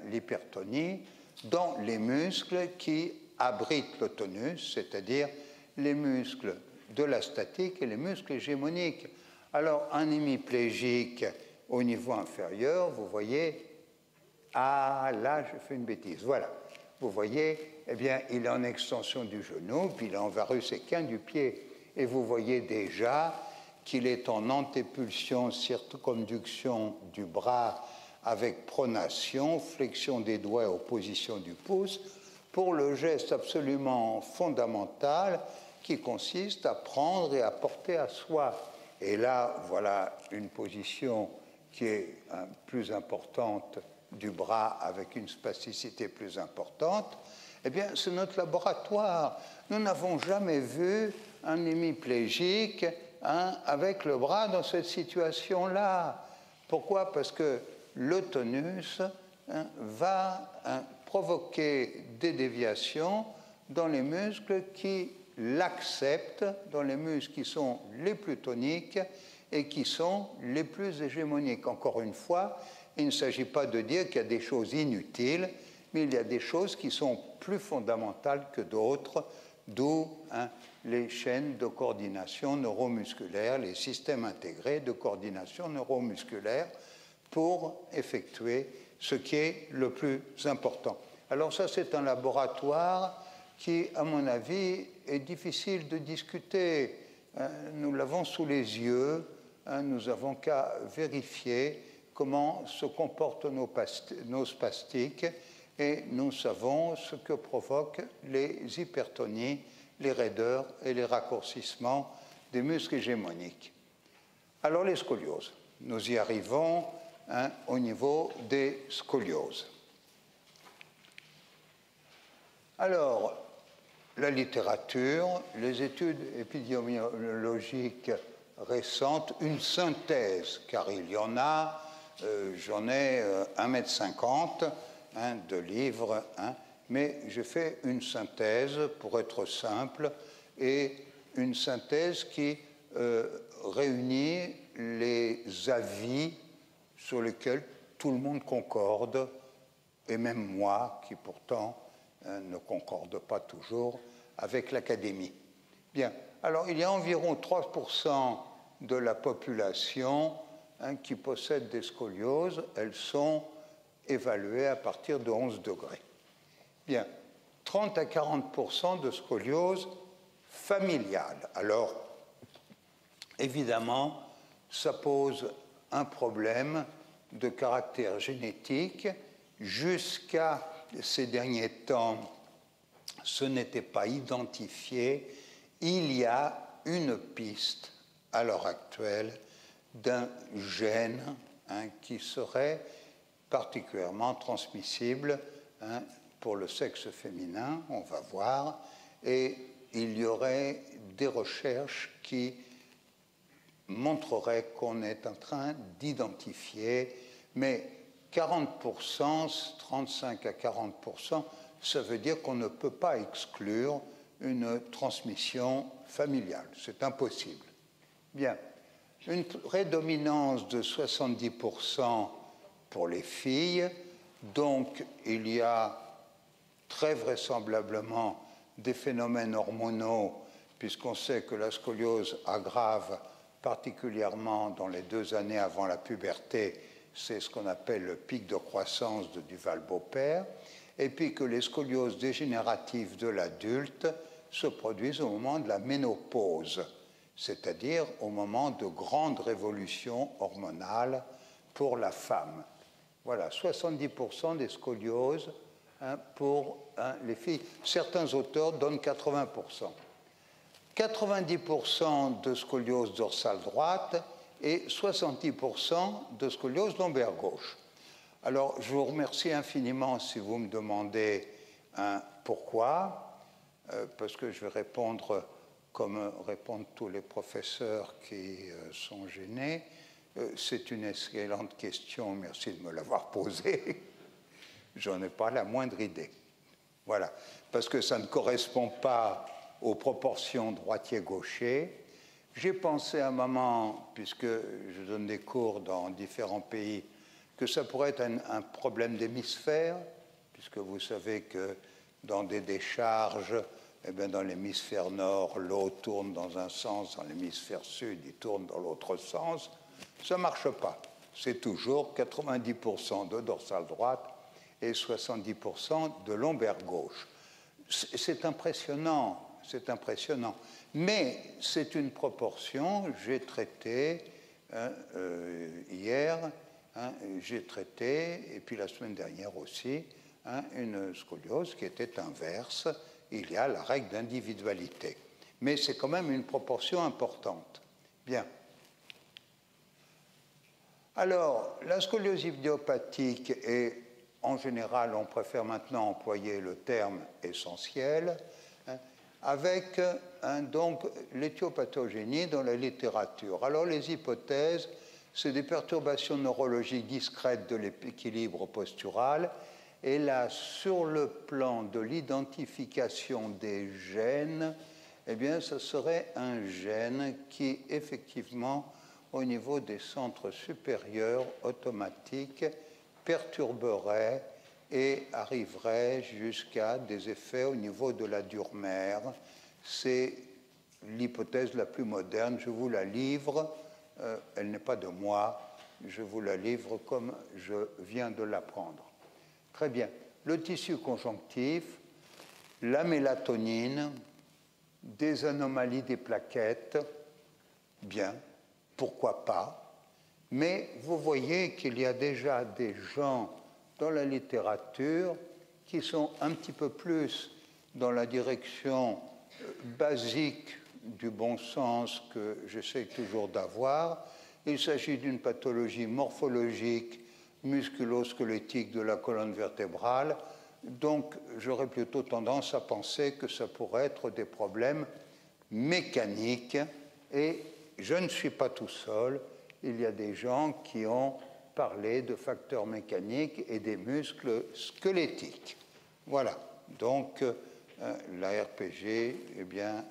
l'hypertonie? Dans les muscles qui abritent le tonus, c'est-à-dire les muscles de la statique et les muscles hégémoniques. Alors, un hémiplégique au niveau inférieur, vous voyez, ah, là, je fais une bêtise, voilà. Vous voyez, eh bien, il est en extension du genou, puis il est en varus équin du pied. Et vous voyez déjà qu'il est en antépulsion, circonduction du bras avec pronation, flexion des doigts et opposition du pouce, pour le geste absolument fondamental qui consiste à prendre et à porter à soi. Et là, voilà une position qui est plus importante du bras avec une spasticité plus importante. Eh bien, c'est notre laboratoire. Nous n'avons jamais vu un hémiplégique avec le bras dans cette situation-là. Pourquoi? Parce que le tonus va provoquer des déviations dans les muscles qui l'acceptent, dans les muscles qui sont les plus toniques et qui sont les plus hégémoniques. Encore une fois, il ne s'agit pas de dire qu'il y a des choses inutiles, mais il y a des choses qui sont plus fondamentales que d'autres, d'où les chaînes de coordination neuromusculaire, les systèmes intégrés de coordination neuromusculaire pour effectuer ce qui est le plus important. Alors ça, c'est un laboratoire qui, à mon avis, est difficile de discuter. Nous l'avons sous les yeux, nous n'avons qu'à vérifier comment se comportent nos spastiques et nous savons ce que provoquent les hypertonies, les raideurs et les raccourcissements des muscles hégémoniques. Alors les scolioses, nous y arrivons au niveau des scolioses. Alors, la littérature, les études épidémiologiques récentes, une synthèse, car il y en a, j'en ai 1,50 m de livres, mais je fais une synthèse pour être simple, et une synthèse qui réunit les avis sur lesquels tout le monde concorde, et même moi, qui pourtant ne concorde pas toujours avec l'Académie. Bien, alors il y a environ 3% de la population qui possède des scolioses. Elles sont évaluées à partir de 11 degrés. Bien, 30 à 40% de scoliose familiale. Alors, évidemment, ça pose un problème de caractère génétique. Jusqu'à ces derniers temps, ce n'était pas identifié. Il y a une piste à l'heure actuelle d'un gène qui serait particulièrement transmissible pour le sexe féminin, on va voir, et il y aurait des recherches qui montreraient qu'on est en train d'identifier, mais 40%, 35 à 40%, ça veut dire qu'on ne peut pas exclure une transmission familiale. C'est impossible. Bien. Une prédominance de 70% pour les filles, donc il y a très vraisemblablement des phénomènes hormonaux, puisqu'on sait que la scoliose aggrave particulièrement dans les 2 années avant la puberté, c'est ce qu'on appelle le pic de croissance de Duval-Beaupère, et puis que les scolioses dégénératives de l'adulte se produisent au moment de la ménopause, c'est-à-dire au moment de grandes révolutions hormonales pour la femme. Voilà, 70% des scolioses pour les filles. Certains auteurs donnent 80%. 90% de scoliose dorsale droite et 70% de scoliose lombaire gauche. Alors, je vous remercie infiniment si vous me demandez pourquoi, parce que je vais répondre comme répondent tous les professeurs qui sont gênés. C'est une excellente question, merci de me l'avoir posée. J'en ai pas la moindre idée. Voilà, parce que ça ne correspond pas aux proportions droitier-gaucher. J'ai pensé à un moment, puisque je donne des cours dans différents pays, que ça pourrait être un problème d'hémisphère, puisque vous savez que dans des décharges, eh bien, dans l'hémisphère nord, l'eau tourne dans un sens, dans l'hémisphère sud, il tourne dans l'autre sens. Ça ne marche pas. C'est toujours 90% de dorsale droite et 70% de lombaire gauche. C'est impressionnant, c'est impressionnant. Mais c'est une proportion, j'ai traité hier, j'ai traité, et puis la semaine dernière aussi, une scoliose qui était inverse. Il y a la règle d'individualité. Mais c'est quand même une proportion importante. Bien. Alors, la scoliose idiopathique est, en général, on préfère maintenant employer le terme essentiel, avec donc l'éthiopathogénie dans la littérature. Alors, les hypothèses, c'est des perturbations neurologiques discrètes de l'équilibre postural. Et là, sur le plan de l'identification des gènes, eh bien, ce serait un gène qui, effectivement, au niveau des centres supérieurs automatiques, perturberait et arriverait jusqu'à des effets au niveau de la dure-mère. C'est l'hypothèse la plus moderne. Je vous la livre, elle n'est pas de moi, je vous la livre comme je viens de l'apprendre. Très bien. Le tissu conjonctif, la mélatonine, des anomalies des plaquettes, bien, pourquoi pas. Mais vous voyez qu'il y a déjà des gens dans la littérature qui sont un petit peu plus dans la direction basique du bon sens que j'essaie toujours d'avoir. Il s'agit d'une pathologie morphologique, musculo-squelettique de la colonne vertébrale. Donc, j'aurais plutôt tendance à penser que ça pourrait être des problèmes mécaniques. Et je ne suis pas tout seul. Il y a des gens qui ont parlé de facteurs mécaniques et des muscles squelettiques. Voilà. Donc, la RPG, eh bien,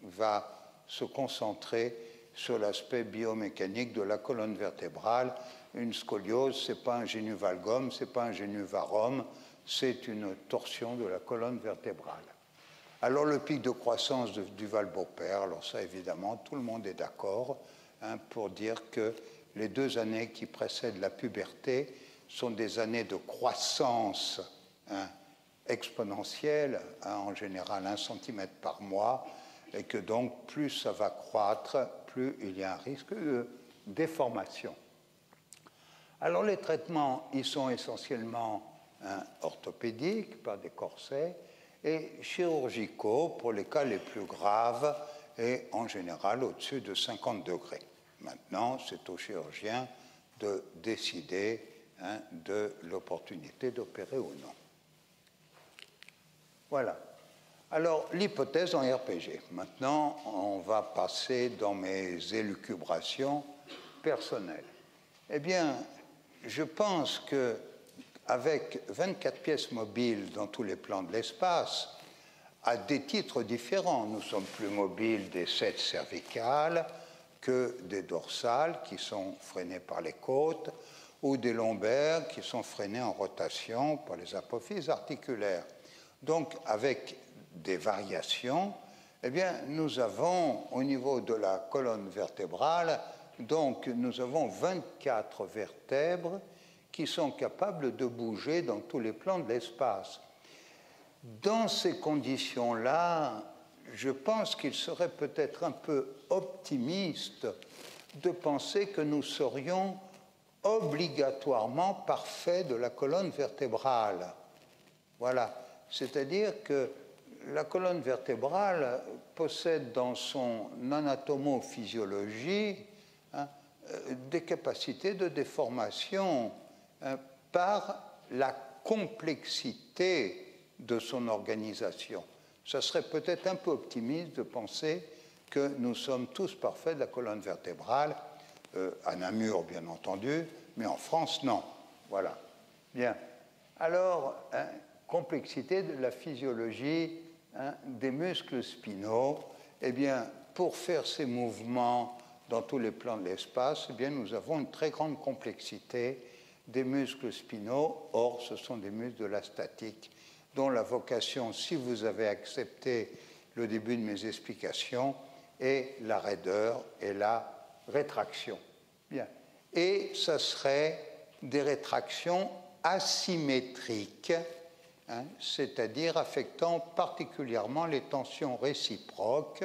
va se concentrer sur l'aspect biomécanique de la colonne vertébrale. Une scoliose, ce n'est pas un génu-valgum, ce n'est pas un génu-varum, c'est une torsion de la colonne vertébrale. Alors le pic de croissance du Val-Beaupère, alors ça évidemment, tout le monde est d'accord pour dire que les 2 années qui précèdent la puberté sont des années de croissance exponentielle, en général 1 cm par mois, et que donc plus ça va croître, plus il y a un risque de déformation. Alors les traitements, ils sont essentiellement orthopédiques, par des corsets, et chirurgicaux pour les cas les plus graves et en général au-dessus de 50 degrés. Maintenant, c'est au chirurgien de décider de l'opportunité d'opérer ou non. Voilà. Alors, l'hypothèse en RPG. Maintenant, on va passer dans mes élucubrations personnelles. Eh bien, je pense qu'avec 24 pièces mobiles dans tous les plans de l'espace, à des titres différents, nous sommes plus mobiles des 7 cervicales que des dorsales qui sont freinées par les côtes ou des lombaires qui sont freinés en rotation par les apophyses articulaires. Donc, avec des variations, eh bien, nous avons, au niveau de la colonne vertébrale, donc nous avons 24 vertèbres qui sont capables de bouger dans tous les plans de l'espace. Dans ces conditions-là, je pense qu'il serait peut-être un peu optimiste de penser que nous serions obligatoirement parfaits de la colonne vertébrale. Voilà. C'est-à-dire que la colonne vertébrale possède dans son anatomophysiologie des capacités de déformation par la complexité de son organisation. Ça serait peut-être un peu optimiste de penser que nous sommes tous parfaits de la colonne vertébrale, à Namur bien entendu, mais en France non. Voilà. Bien. Alors, complexité de la physiologie des muscles spinaux, eh bien, pour faire ces mouvements dans tous les plans de l'espace, eh bien, nous avons une très grande complexité des muscles spinaux. Or, ce sont des muscles de la statique, dont la vocation, si vous avez accepté le début de mes explications, est la raideur et la rétraction. Bien. Et ça serait des rétractions asymétriques, c'est-à-dire affectant particulièrement les tensions réciproques,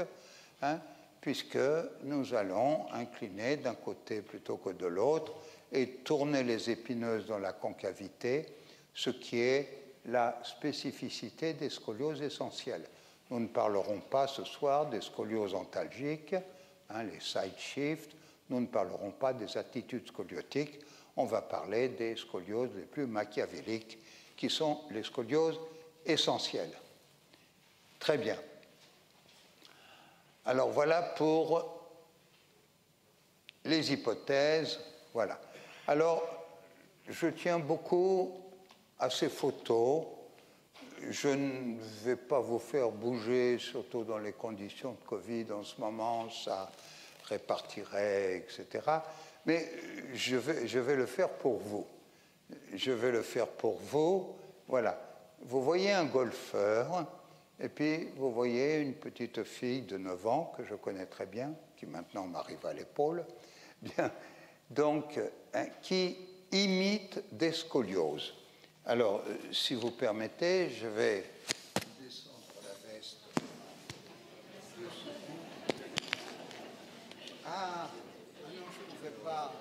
puisque nous allons incliner d'un côté plutôt que de l'autre et tourner les épineuses dans la concavité, ce qui est la spécificité des scolioses essentielles. Nous ne parlerons pas ce soir des scolioses antalgiques, les side shifts, nous ne parlerons pas des attitudes scoliotiques, on va parler des scolioses les plus machiavéliques, qui sont les scolioses essentielles. Très bien. Alors voilà pour les hypothèses. Voilà. Alors, je tiens beaucoup à ces photos. Je ne vais pas vous faire bouger, surtout dans les conditions de Covid en ce moment, ça répartirait, etc. Mais je vais le faire pour vous. Je vais le faire pour vous. Voilà. Vous voyez un golfeur, Et puis, vous voyez une petite fille de 9 ans, que je connais très bien, qui maintenant m'arrive à l'épaule, bien, donc, qui imite des scolioses. Alors, si vous permettez, je vais descendre la veste. Ah, non, je ne pouvais pas.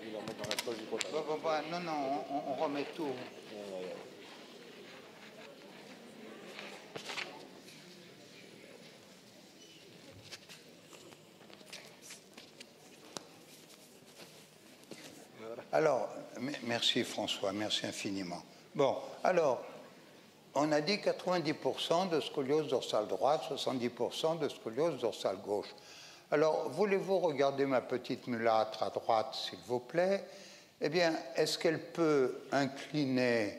Il va mettre dans la poche du pantalon. Non, non, on remet tout. Alors, merci François, merci infiniment. Bon, alors, on a dit 90% de scoliose dorsale droite, 70% de scoliose dorsale gauche. Alors, voulez-vous regarder ma petite mulâtre à droite, s'il vous plaît? Eh bien, est-ce qu'elle peut incliner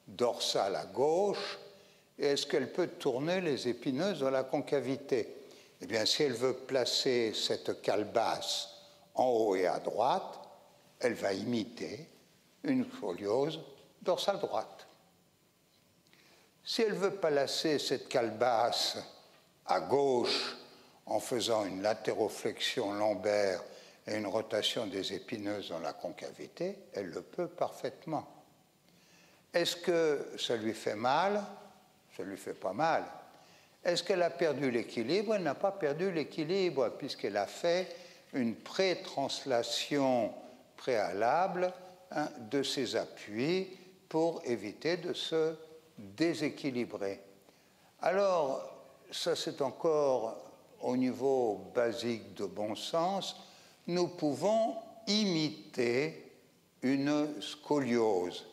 dorsale à gauche et est-ce qu'elle peut tourner les épineuses dans la concavité? Eh bien, si elle veut placer cette calebasse en haut et à droite, elle va imiter une scoliose dorsale droite. Si elle veut placer cette calebasse à gauche en faisant une latéroflexion lombaire et une rotation des épineuses dans la concavité, elle le peut parfaitement. Est-ce que ça lui fait mal? Ça ne lui fait pas mal. Est-ce qu'elle a perdu l'équilibre? Elle n'a pas perdu l'équilibre puisqu'elle a fait une pré-translation préalable de ses appuis pour éviter de se déséquilibrer. Alors, ça c'est encore au niveau basique de bon sens, nous pouvons imiter une scoliose.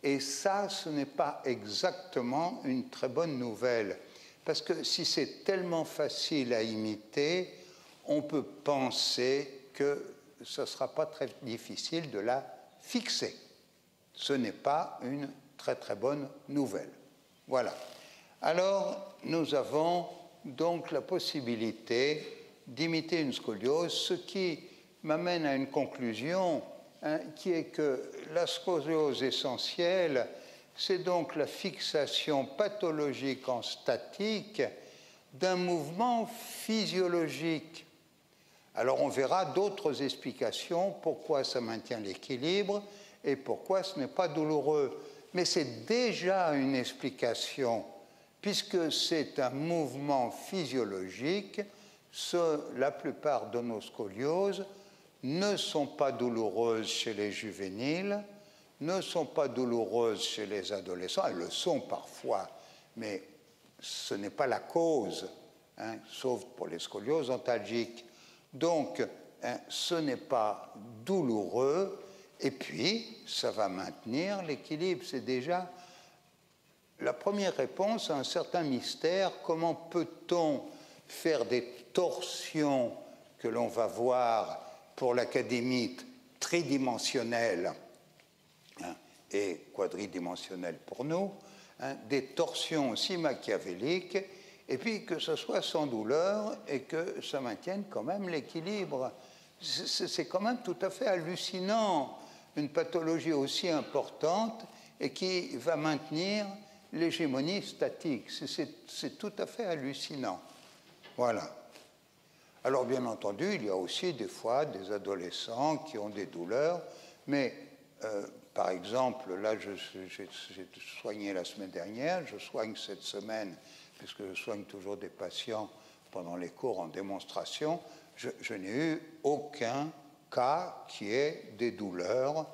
Et ça, ce n'est pas exactement une très bonne nouvelle, parce que si c'est tellement facile à imiter, on peut penser que ce ne sera pas très difficile de la fixer. Ce n'est pas une très très bonne nouvelle. Voilà. Alors, nous avons donc la possibilité d'imiter une scoliose, ce qui m'amène à une conclusion qui est que la scoliose essentielle, c'est donc la fixation pathologique en statique d'un mouvement physiologique. Alors on verra d'autres explications pourquoi ça maintient l'équilibre et pourquoi ce n'est pas douloureux. Mais c'est déjà une explication, puisque c'est un mouvement physiologique. La plupart de nos scolioses ne sont pas douloureuses chez les juvéniles, ne sont pas douloureuses chez les adolescents. Elles le sont parfois, mais ce n'est pas la cause, sauf pour les scolioses antalgiques. Donc, ce n'est pas douloureux, et puis, ça va maintenir l'équilibre. C'est déjà la première réponse à un certain mystère. Comment peut-on faire des torsions que l'on va voir pour l'académite tridimensionnelle et quadridimensionnelle pour nous, des torsions aussi machiavéliques, et puis que ce soit sans douleur et que ça maintienne quand même l'équilibre. C'est quand même tout à fait hallucinant, une pathologie aussi importante et qui va maintenir l'hégémonie statique. C'est tout à fait hallucinant. Voilà. Alors, bien entendu, il y a aussi des fois des adolescents qui ont des douleurs, mais par exemple, là, j'ai soigné la semaine dernière, je soigne cette semaine, puisque je soigne toujours des patients pendant les cours en démonstration, je n'ai eu aucun cas qui ait des douleurs,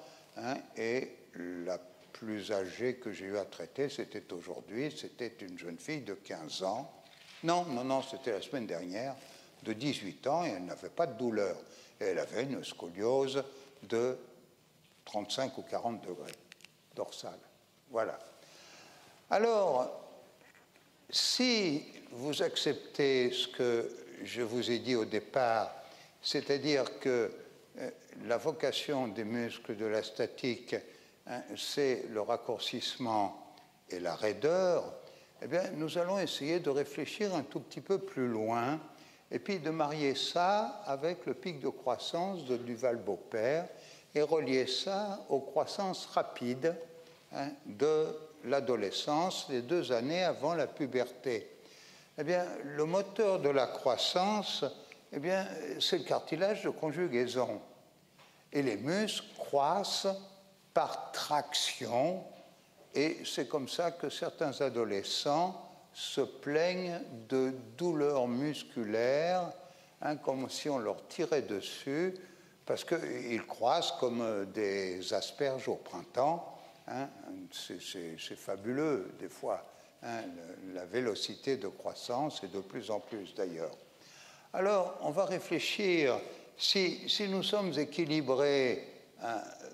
et la plus âgée que j'ai eu à traiter, c'était aujourd'hui, c'était une jeune fille de 15 ans. Non, c'était la semaine dernière, de 18 ans, et elle n'avait pas de douleur. Et elle avait une scoliose de 35 ou 40 degrés dorsale. Voilà. Alors, si vous acceptez ce que je vous ai dit au départ, c'est-à-dire que la vocation des muscles de la statique, c'est le raccourcissement et la raideur, eh bien, nous allons essayer de réfléchir un tout petit peu plus loin et puis de marier ça avec le pic de croissance de Duval-Beaupère et relier ça aux croissances rapides de l'adolescence, les 2 années avant la puberté. Eh bien, le moteur de la croissance, eh bien, c'est le cartilage de conjugaison. Et les muscles croissent par traction, et c'est comme ça que certains adolescents se plaignent de douleurs musculaires, comme si on leur tirait dessus, parce qu'ils croissent comme des asperges au printemps. C'est fabuleux, des fois, la vélocité de croissance, et de plus en plus d'ailleurs. Alors, on va réfléchir, si nous sommes équilibrés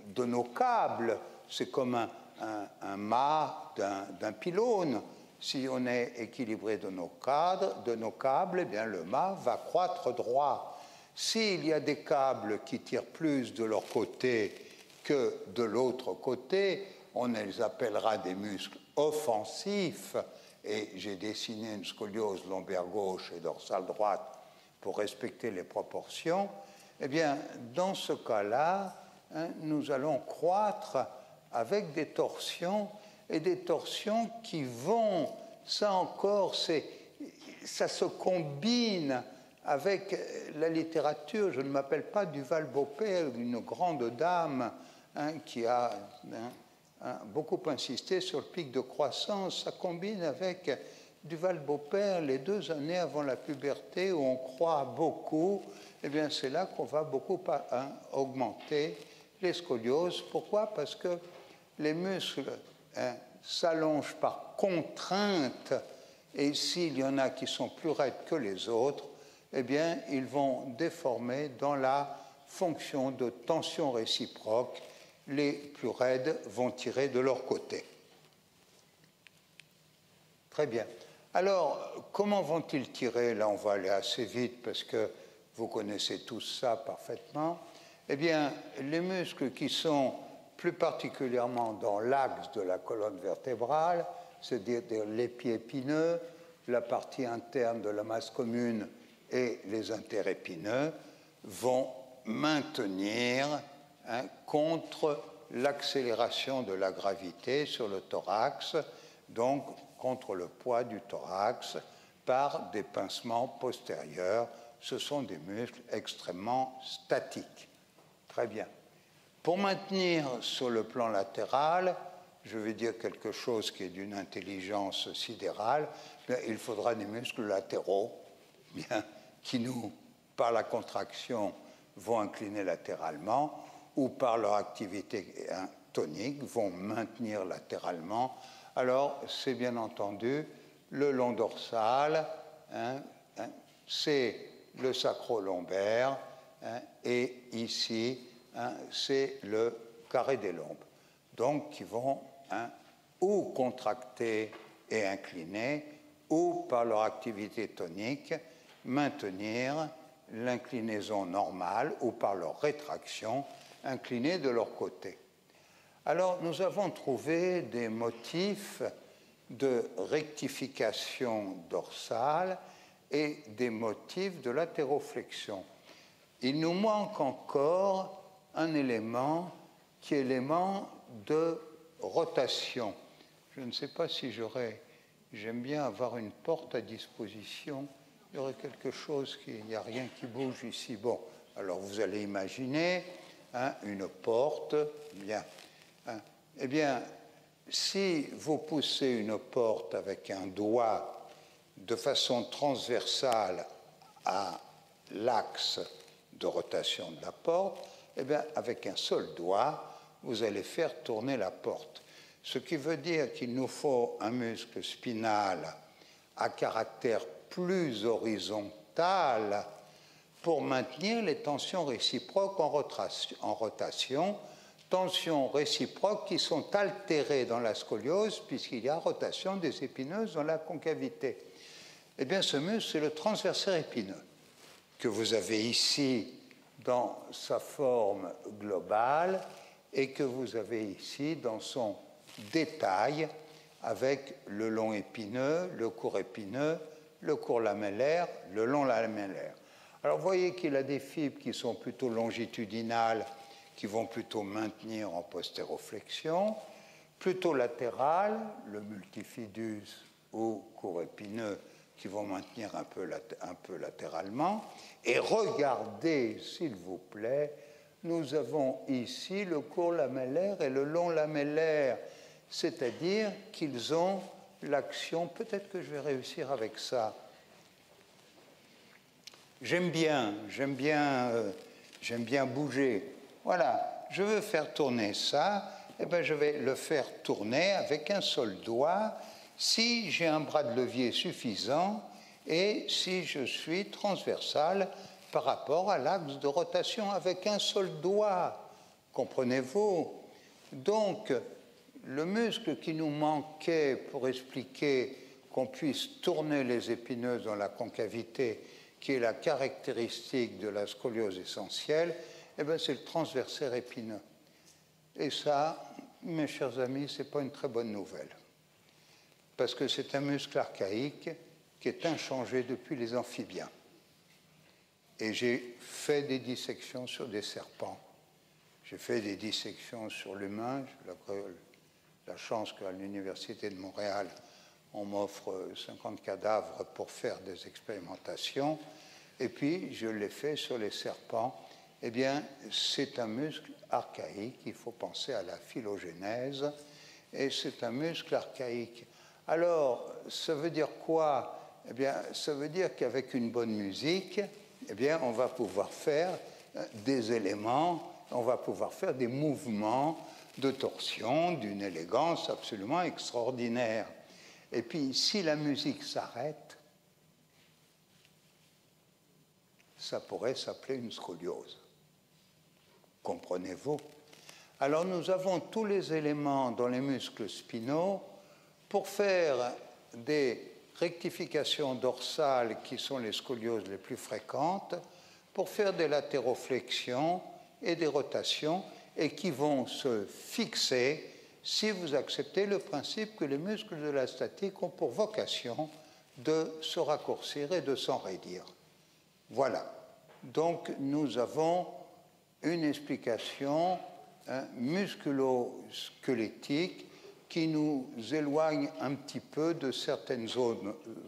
de nos câbles, c'est comme un mât d'un pylône. Si on est équilibré de nos câbles, eh bien, le mât va croître droit. S'il y a des câbles qui tirent plus de leur côté que de l'autre côté, on les appellera des muscles offensifs, et j'ai dessiné une scoliose lombaire gauche et dorsale droite pour respecter les proportions. Eh bien, dans ce cas-là, nous allons croître avec des torsions, et des torsions qui vont, ça encore, ça se combine avec la littérature. Je ne m'appelle pas Duval-Beaupère, une grande dame qui a beaucoup insisté sur le pic de croissance. Ça combine avec Duval-Beaupère, les 2 années avant la puberté, où on croît beaucoup. Eh bien, c'est là qu'on va beaucoup augmenter les scolioses. Pourquoi? Parce que les muscles s'allongent par contrainte, et s'il y en a qui sont plus raides que les autres, eh bien, ils vont déformer dans la fonction de tension réciproque. Les plus raides vont tirer de leur côté. Très bien. Alors, comment vont-ils tirer? Là, on va aller assez vite parce que vous connaissez tous ça parfaitement. Eh bien, les muscles qui sont plus particulièrement dans l'axe de la colonne vertébrale, c'est-à-dire les pieds épineux, la partie interne de la masse commune et les interépineux, vont maintenir contre l'accélération de la gravité sur le thorax, donc contre le poids du thorax, par des pincements postérieurs. Ce sont des muscles extrêmement statiques. Très bien. Pour maintenir sur le plan latéral, je vais dire quelque chose qui est d'une intelligence sidérale, il faudra des muscles latéraux qui nous, par la contraction, vont incliner latéralement, ou par leur activité tonique, vont maintenir latéralement. Alors, c'est bien entendu le long dorsal, c'est le sacro-lombaire, et ici, c'est le carré des lombes. Donc, qui vont ou contracter et incliner, ou par leur activité tonique, maintenir l'inclinaison normale, ou par leur rétraction, incliner de leur côté. Alors, nous avons trouvé des motifs de rectification dorsale et des motifs de latéroflexion. Il nous manque encore un élément qui est l'élément de rotation. Je ne sais pas si j'aime bien avoir une porte à disposition. Il y aurait quelque chose il n'y a rien qui bouge ici. Bon, alors vous allez imaginer une porte. Bien. Eh bien, si vous poussez une porte avec un doigt de façon transversale à l'axe de rotation de la porte, eh bien, avec un seul doigt, vous allez faire tourner la porte. Ce qui veut dire qu'il nous faut un muscle spinal à caractère plus horizontal pour maintenir les tensions réciproques en rotation, tensions réciproques qui sont altérées dans la scoliose puisqu'il y a rotation des épineuses dans la concavité. Eh bien, ce muscle, c'est le transversaire épineux que vous avez ici dans sa forme globale et que vous avez ici dans son détail avec le long épineux, le court épineux, le court lamellaire, le long lamellaire. Alors, vous voyez qu'il a des fibres qui sont plutôt longitudinales, qui vont plutôt maintenir en postéroflexion, plutôt latérales, le multifidus ou court épineux, qui vont maintenir un peu latéralement. Et regardez, s'il vous plaît, nous avons ici le court lamellaire et le long lamellaire, c'est-à-dire qu'ils ont l'action, peut-être que je vais réussir avec ça. J'aime bien bouger. Voilà, je veux faire tourner ça, et bien je vais le faire tourner avec un seul doigt si j'ai un bras de levier suffisant et si je suis transversal par rapport à l'axe de rotation avec un seul doigt. Comprenez-vous? Donc, le muscle qui nous manquait pour expliquer qu'on puisse tourner les épineuses dans la concavité, qui est la caractéristique de la scoliose essentielle, eh bien, c'est le transversaire épineux. Et ça, mes chers amis, ce n'est pas une très bonne nouvelle. Parce que c'est un muscle archaïque qui est inchangé depuis les amphibiens. Et j'ai fait des dissections sur des serpents. J'ai fait des dissections sur l'humain. J'ai la chance qu'à l'Université de Montréal, on m'offre 50 cadavres pour faire des expérimentations. Et puis, je l'ai fait sur les serpents. Eh bien, c'est un muscle archaïque. Il faut penser à la phylogénèse. Et c'est un muscle archaïque. Alors, ça veut dire quoi? Eh bien, ça veut dire qu'avec une bonne musique, eh bien, on va pouvoir faire des éléments, on va pouvoir faire des mouvements de torsion d'une élégance absolument extraordinaire. Et puis, si la musique s'arrête, ça pourrait s'appeler une scoliose. Comprenez-vous? Alors, nous avons tous les éléments dans les muscles spinaux pour faire des rectifications dorsales qui sont les scolioses les plus fréquentes, pour faire des latéroflexions et des rotations, et qui vont se fixer si vous acceptez le principe que les muscles de la statique ont pour vocation de se raccourcir et de s'enraidir. Voilà. Donc, nous avons une explication musculo-squelettique qui nous éloigne un petit peu de certaines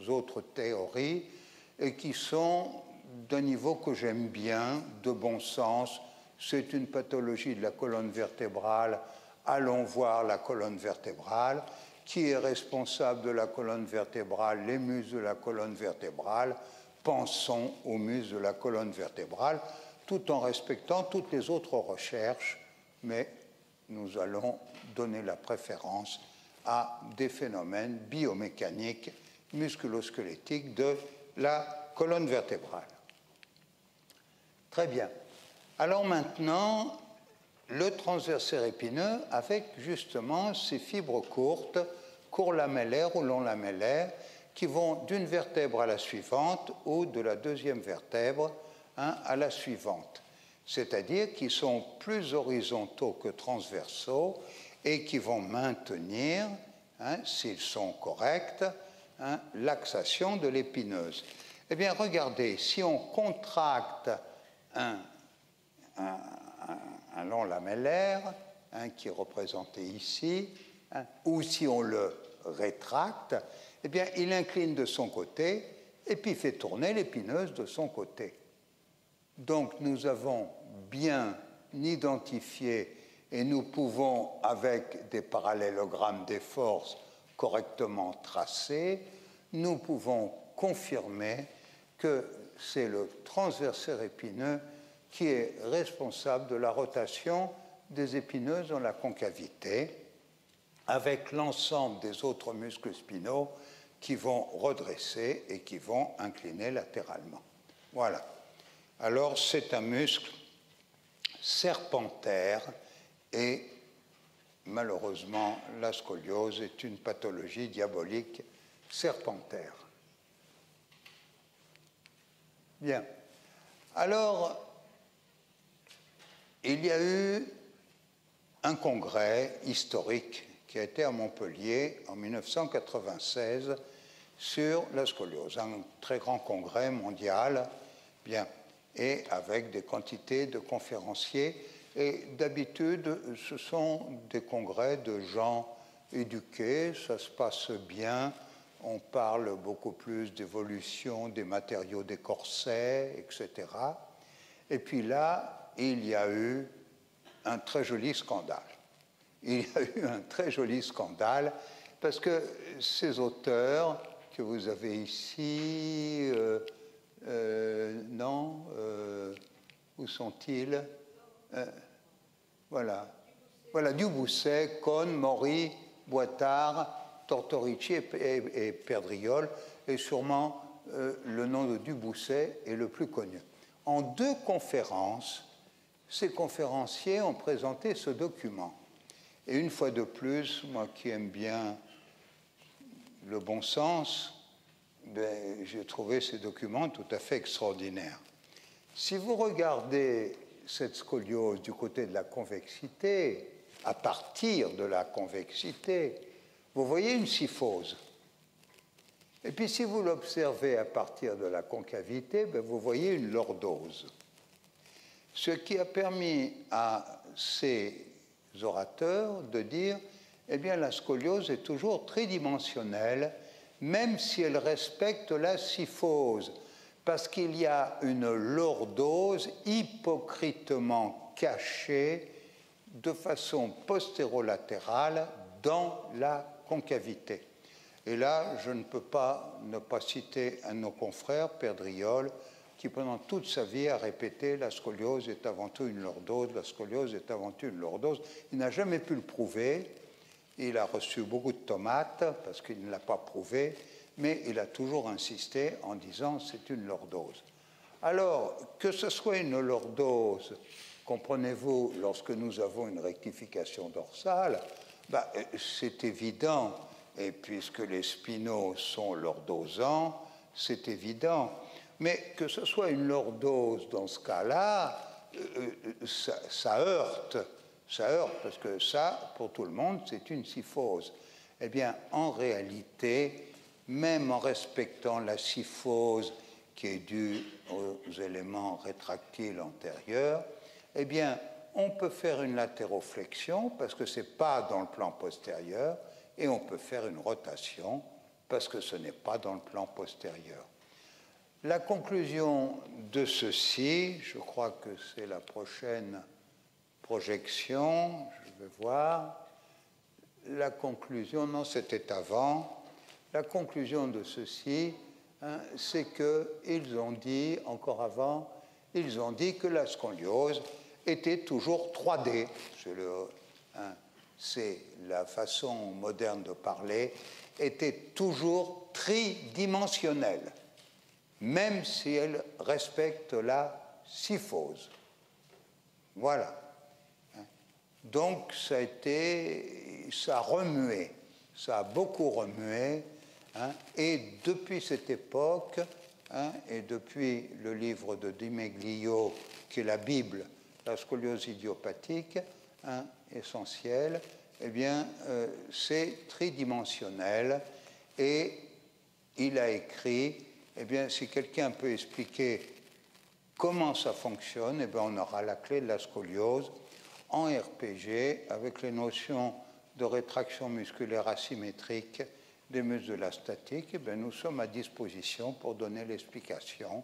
autres théories et qui sont d'un niveau que j'aime bien, de bon sens. C'est une pathologie de la colonne vertébrale. Allons voir la colonne vertébrale. Qui est responsable de la colonne vertébrale? Les muscles de la colonne vertébrale. Pensons aux muscles de la colonne vertébrale, tout en respectant toutes les autres recherches, mais nous allons donner la préférence à des phénomènes biomécaniques, musculo-squelettiques de la colonne vertébrale. Très bien. Alors maintenant, le transversaire épineux avec justement ces fibres courtes, court lamellaires ou long lamellaires, qui vont d'une vertèbre à la suivante ou de la deuxième vertèbre à la suivante. C'est-à-dire qu'ils sont plus horizontaux que transversaux et qui vont maintenir, s'ils sont corrects, l'axation de l'épineuse. Eh bien, regardez, si on contracte un long lamellaire, qui est représenté ici, ou si on le rétracte, eh bien, il incline de son côté et puis fait tourner l'épineuse de son côté. Donc, nous avons bien identifié et nous pouvons, avec des parallélogrammes des forces correctement tracés, nous pouvons confirmer que c'est le transversaire épineux qui est responsable de la rotation des épineuses dans la concavité, avec l'ensemble des autres muscles spinaux qui vont redresser et qui vont incliner latéralement. Voilà. Alors, c'est un muscle serpentaire et malheureusement, la scoliose est une pathologie diabolique serpentaire. Bien. Alors, il y a eu un congrès historique qui a été à Montpellier en 1996 sur la scoliose, un très grand congrès mondial, bien, et avec des quantités de conférenciers. Et d'habitude, ce sont des congrès de gens éduqué, ça se passe bien. On parle beaucoup plus d'évolution des matériaux des corsets, etc. Et puis là, il y a eu un très joli scandale. Il y a eu un très joli scandale parce que ces auteurs que vous avez ici, où sont-ils? Voilà, Dubousset, Cohn, Maury, Boitard, Tortorici et Perdriol, et sûrement le nom de Dubousset est le plus connu. En 2 conférences, ces conférenciers ont présenté ce document. Et une fois de plus, moi qui aime bien le bon sens, j'ai trouvé ces documents tout à fait extraordinaires. Si vous regardez cette scoliose du côté de la convexité, à partir de la convexité, vous voyez une syphose. Et puis si vous l'observez à partir de la concavité, vous voyez une lordose. Ce qui a permis à ces orateurs de dire, eh bien la scoliose est toujours tridimensionnelle, même si elle respecte la syphose, parce qu'il y a une lordose hypocritement cachée de façon postérolatérale dans la concavité. Et là, je ne peux pas ne pas citer un de nos confrères, Perdriol, qui pendant toute sa vie a répété « la scoliose est avant tout une lordose, la scoliose est avant tout une lordose ». Il n'a jamais pu le prouver. Il a reçu beaucoup de tomates parce qu'il ne l'a pas prouvé, mais il a toujours insisté en disant c'est une lordose. Alors, que ce soit une lordose, comprenez-vous, lorsque nous avons une rectification dorsale, c'est évident, et puisque les spinaux sont lordosants, c'est évident. Mais que ce soit une lordose dans ce cas-là, ça heurte. Ça heurte, parce que ça, pour tout le monde, c'est une syphose. Eh bien, en réalité, même en respectant la syphose qui est due aux éléments rétractiles antérieurs, eh bien, on peut faire une latéroflexion, parce que ce n'est pas dans le plan postérieur, et on peut faire une rotation, parce que ce n'est pas dans le plan postérieur. La conclusion de ceci, je crois que c'est la prochaine projection, je vais voir. La conclusion, non, c'était avant. La conclusion de ceci, c'est qu'ils ont dit, encore avant, ils ont dit que la scoliose était toujours 3D. C'est la façon moderne de parler, était toujours tridimensionnelle, même si elle respecte la syphose. Voilà. Donc ça a remué, ça a beaucoup remué, et depuis cette époque, et depuis le livre de Di Meglio, qui est la Bible, la scoliose idiopathique, essentielle, eh bien, c'est tridimensionnel, et il a écrit, eh bien, si quelqu'un peut expliquer comment ça fonctionne, eh bien, on aura la clé de la scoliose en RPG avec les notions de rétraction musculaire asymétrique des muscles de la statique. Eh bien, nous sommes à disposition pour donner l'explication,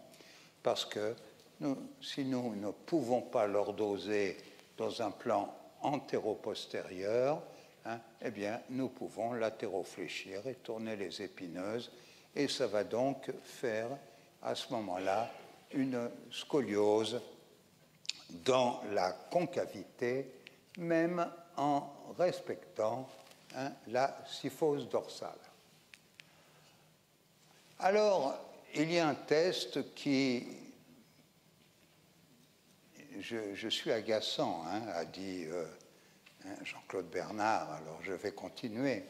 parce que si nous ne pouvons pas lordoser dans un plan antéro-postérieur, eh bien, nous pouvons latérofléchir et tourner les épineuses, et ça va donc faire à ce moment-là une scoliose dans la concavité, même en respectant la syphose dorsale. Alors, il y a un test qui, je suis agaçant, a dit Jean-Claude Bernard, alors je vais continuer.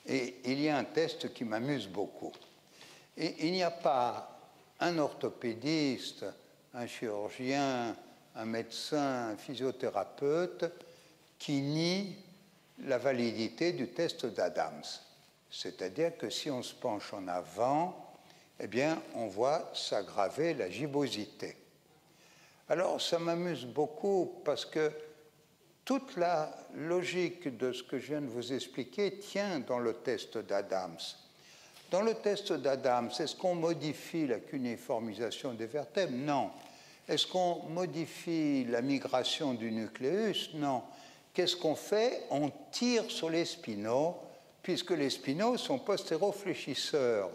Et il y a un test qui m'amuse beaucoup. Et il n'y a pas un orthopédiste, un chirurgien, un médecin, un physiothérapeute qui nie la validité du test d'Adams. C'est-à-dire que si on se penche en avant, eh bien, on voit s'aggraver la gibbosité. Alors, ça m'amuse beaucoup parce que toute la logique de ce que je viens de vous expliquer tient dans le test d'Adams. Dans le test d'Adams, est-ce qu'on modifie la cunéiformisation des vertèbres? Non. Est-ce qu'on modifie la migration du nucléus? Non. Qu'est-ce qu'on fait? On tire sur les spinaux, puisque les spinaux sont postéro-fléchisseurs.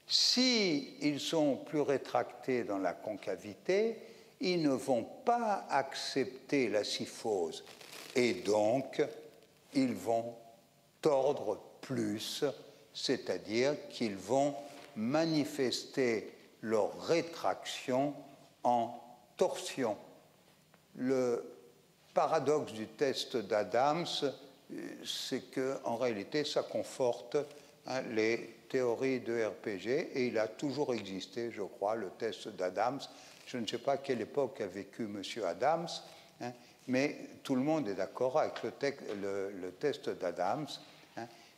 S'ils sont plus rétractés dans la concavité, ils ne vont pas accepter la syphose et donc ils vont tordre plus, c'est-à-dire qu'ils vont manifester leur rétraction en torsion. Le paradoxe du test d'Adams, c'est qu'en réalité, ça conforte les théories de RPG et il a toujours existé, je crois, le test d'Adams. Je ne sais pas à quelle époque a vécu M. Adams, mais tout le monde est d'accord avec le test d'Adams.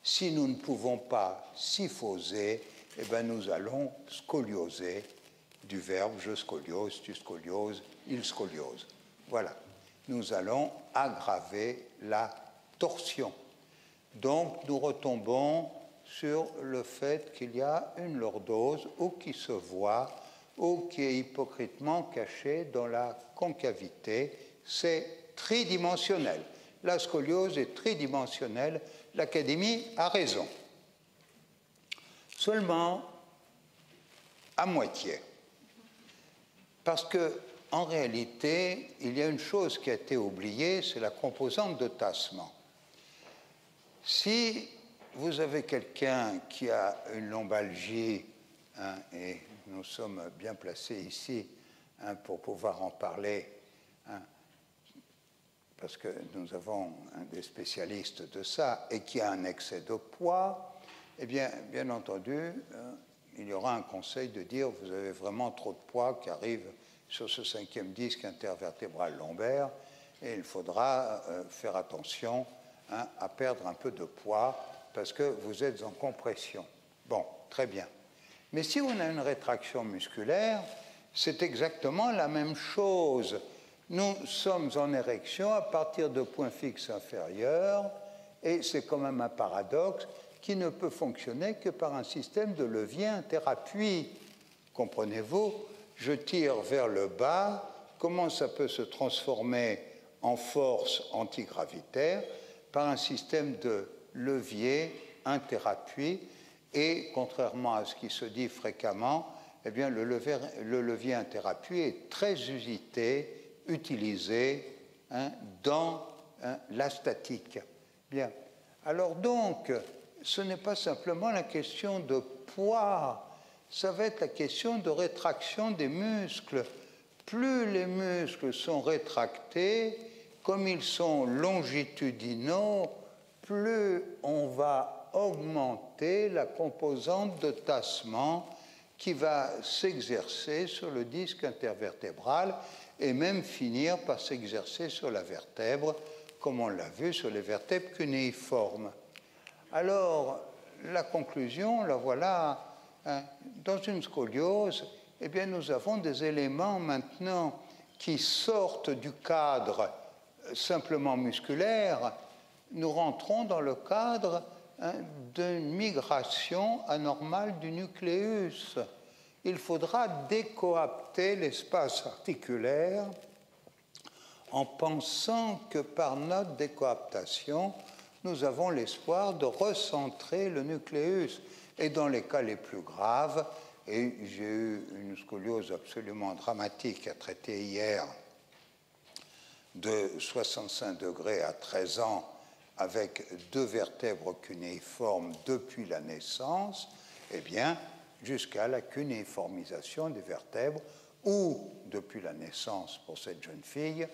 Si nous ne pouvons pas syphoser, eh bien, nous allons scolioser, du verbe je scoliose, tu scolioses, il scoliose. Voilà. Nous allons aggraver la torsion. Donc, nous retombons sur le fait qu'il y a une lordose ou qui se voit ou qui est hypocritement cachée dans la concavité. C'est tridimensionnel. La scoliose est tridimensionnelle. L'Académie a raison. Seulement à moitié. Parce qu'en réalité, il y a une chose qui a été oubliée, c'est la composante de tassement. Si vous avez quelqu'un qui a une lombalgie, et nous sommes bien placés ici pour pouvoir en parler, parce que nous avons des spécialistes de ça, et qui a un excès de poids, eh bien, bien entendu, il y aura un conseil de dire vous avez vraiment trop de poids qui arrive sur ce 5e disque intervertébral lombaire, et il faudra faire attention à perdre un peu de poids parce que vous êtes en compression. Bon, très bien. Mais si on a une rétraction musculaire, c'est exactement la même chose. Nous sommes en érection à partir de points fixes inférieurs, et c'est quand même un paradoxe qui ne peut fonctionner que par un système de levier interappui. Comprenez-vous? Je tire vers le bas, comment ça peut se transformer en force antigravitaire? Par un système de levier interappui, et contrairement à ce qui se dit fréquemment, eh bien, le levier interappui est très usité, utilisé dans la statique. Bien. Alors donc, ce n'est pas simplement la question de poids, ça va être la question de rétraction des muscles. Plus les muscles sont rétractés, comme ils sont longitudinaux, plus on va augmenter la composante de tassement qui va s'exercer sur le disque intervertébral et même finir par s'exercer sur la vertèbre, comme on l'a vu sur les vertèbres cunéiformes. Alors, la conclusion, la voilà. Dans une scoliose, eh bien, nous avons des éléments maintenant qui sortent du cadre simplement musculaire. Nous rentrons dans le cadre d'une migration anormale du nucléus. Il faudra décoapter l'espace articulaire en pensant que par notre décoaptation, nous avons l'espoir de recentrer le nucléus. Et dans les cas les plus graves, et j'ai eu une scoliose absolument dramatique à traiter hier, de 65 degrés à 13 ans, avec 2 vertèbres cunéiformes depuis la naissance, eh bien, jusqu'à la cunéiformisation des vertèbres, ou depuis la naissance pour cette jeune fille,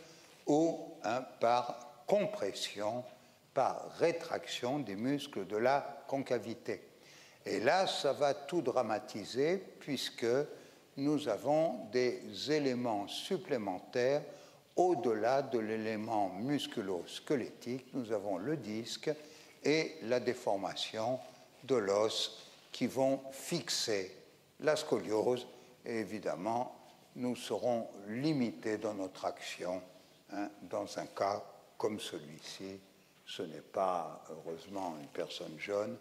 ou par compression, par rétraction des muscles de la concavité. Et là, ça va tout dramatiser puisque nous avons des éléments supplémentaires au-delà de l'élément musculo-squelettique. Nous avons le disque et la déformation de l'os qui vont fixer la scoliose. Et évidemment, nous serons limités dans notre action dans un cas comme celui-ci. Ce n'est pas, heureusement, une personne jeune,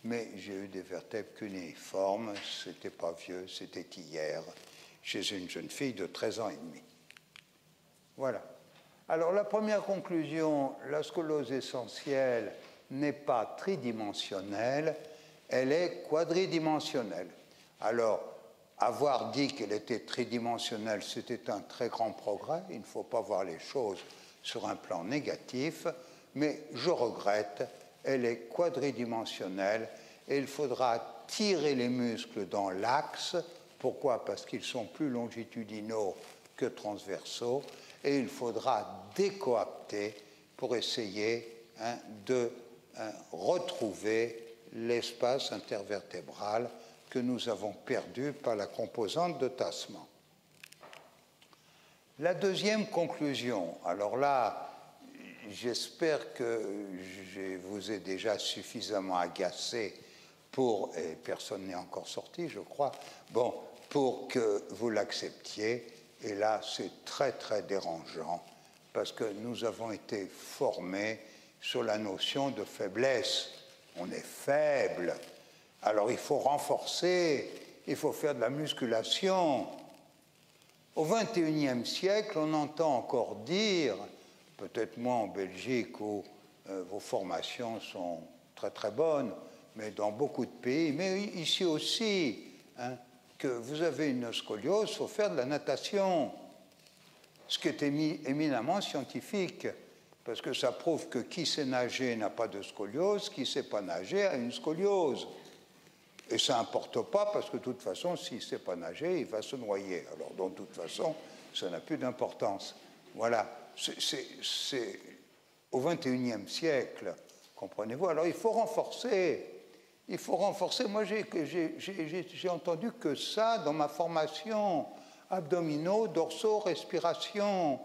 mais j'ai eu des vertèbres cunéiformes. C'était pas vieux, c'était hier, chez une jeune fille de 13 ans et demi. Voilà. Alors, la première conclusion, la scoliose essentielle n'est pas tridimensionnelle, elle est quadridimensionnelle. Alors, avoir dit qu'elle était tridimensionnelle, c'était un très grand progrès. Il ne faut pas voir les choses sur un plan négatif, mais je regrette, elle est quadridimensionnelle et il faudra tirer les muscles dans l'axe. Pourquoi? Parce qu'ils sont plus longitudinaux que transversaux, et il faudra décoapter pour essayer de retrouver l'espace intervertébral que nous avons perdu par la composante de tassement. La deuxième conclusion, alors là, j'espère que je vous ai déjà suffisamment agacé pour, et personne n'est encore sorti, je crois, bon, pour que vous l'acceptiez. Et là, c'est très, très dérangeant, parce que nous avons été formés sur la notion de faiblesse. On est faible. Alors, il faut renforcer, il faut faire de la musculation. Au XXIe siècle, on entend encore dire, peut-être moins en Belgique où vos formations sont très, très bonnes, mais dans beaucoup de pays, mais ici aussi, que vous avez une scoliose, il faut faire de la natation. Ce qui est éminemment scientifique, parce que ça prouve que qui sait nager n'a pas de scoliose, qui ne sait pas nager a une scoliose. Et ça n'importe pas, parce que de toute façon, s'il ne sait pas nager, il va se noyer. Alors, de toute façon, ça n'a plus d'importance. Voilà. C'est au XXIe siècle, comprenez-vous. Alors, il faut renforcer. Il faut renforcer. Moi, j'ai entendu que ça dans ma formation. Abdominaux, dorsaux, respiration.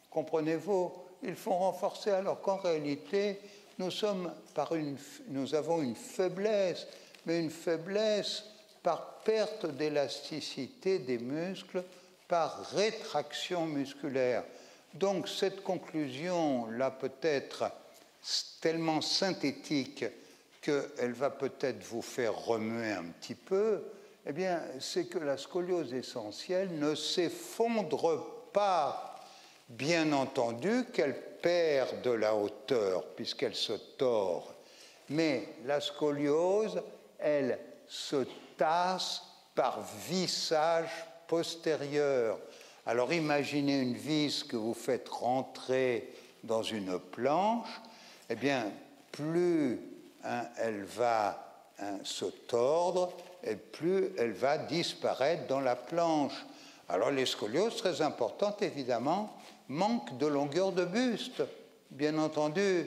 Comprenez-vous? Il faut renforcer, alors qu'en réalité, nous avons une faiblesse, mais une faiblesse par perte d'élasticité des muscles, par rétraction musculaire. Donc, cette conclusion-là peut être tellement synthétique qu'elle va peut-être vous faire remuer un petit peu, eh bien, c'est que la scoliose essentielle ne s'effondre pas. Bien entendu qu'elle perd de la hauteur puisqu'elle se tord, mais la scoliose, elle se tasse par vissage postérieur. Alors imaginez une vis que vous faites rentrer dans une planche, eh bien, plus elle va se tordre, et plus elle va disparaître dans la planche. Alors les scolioses, très importantes évidemment, manquent de longueur de buste, bien entendu,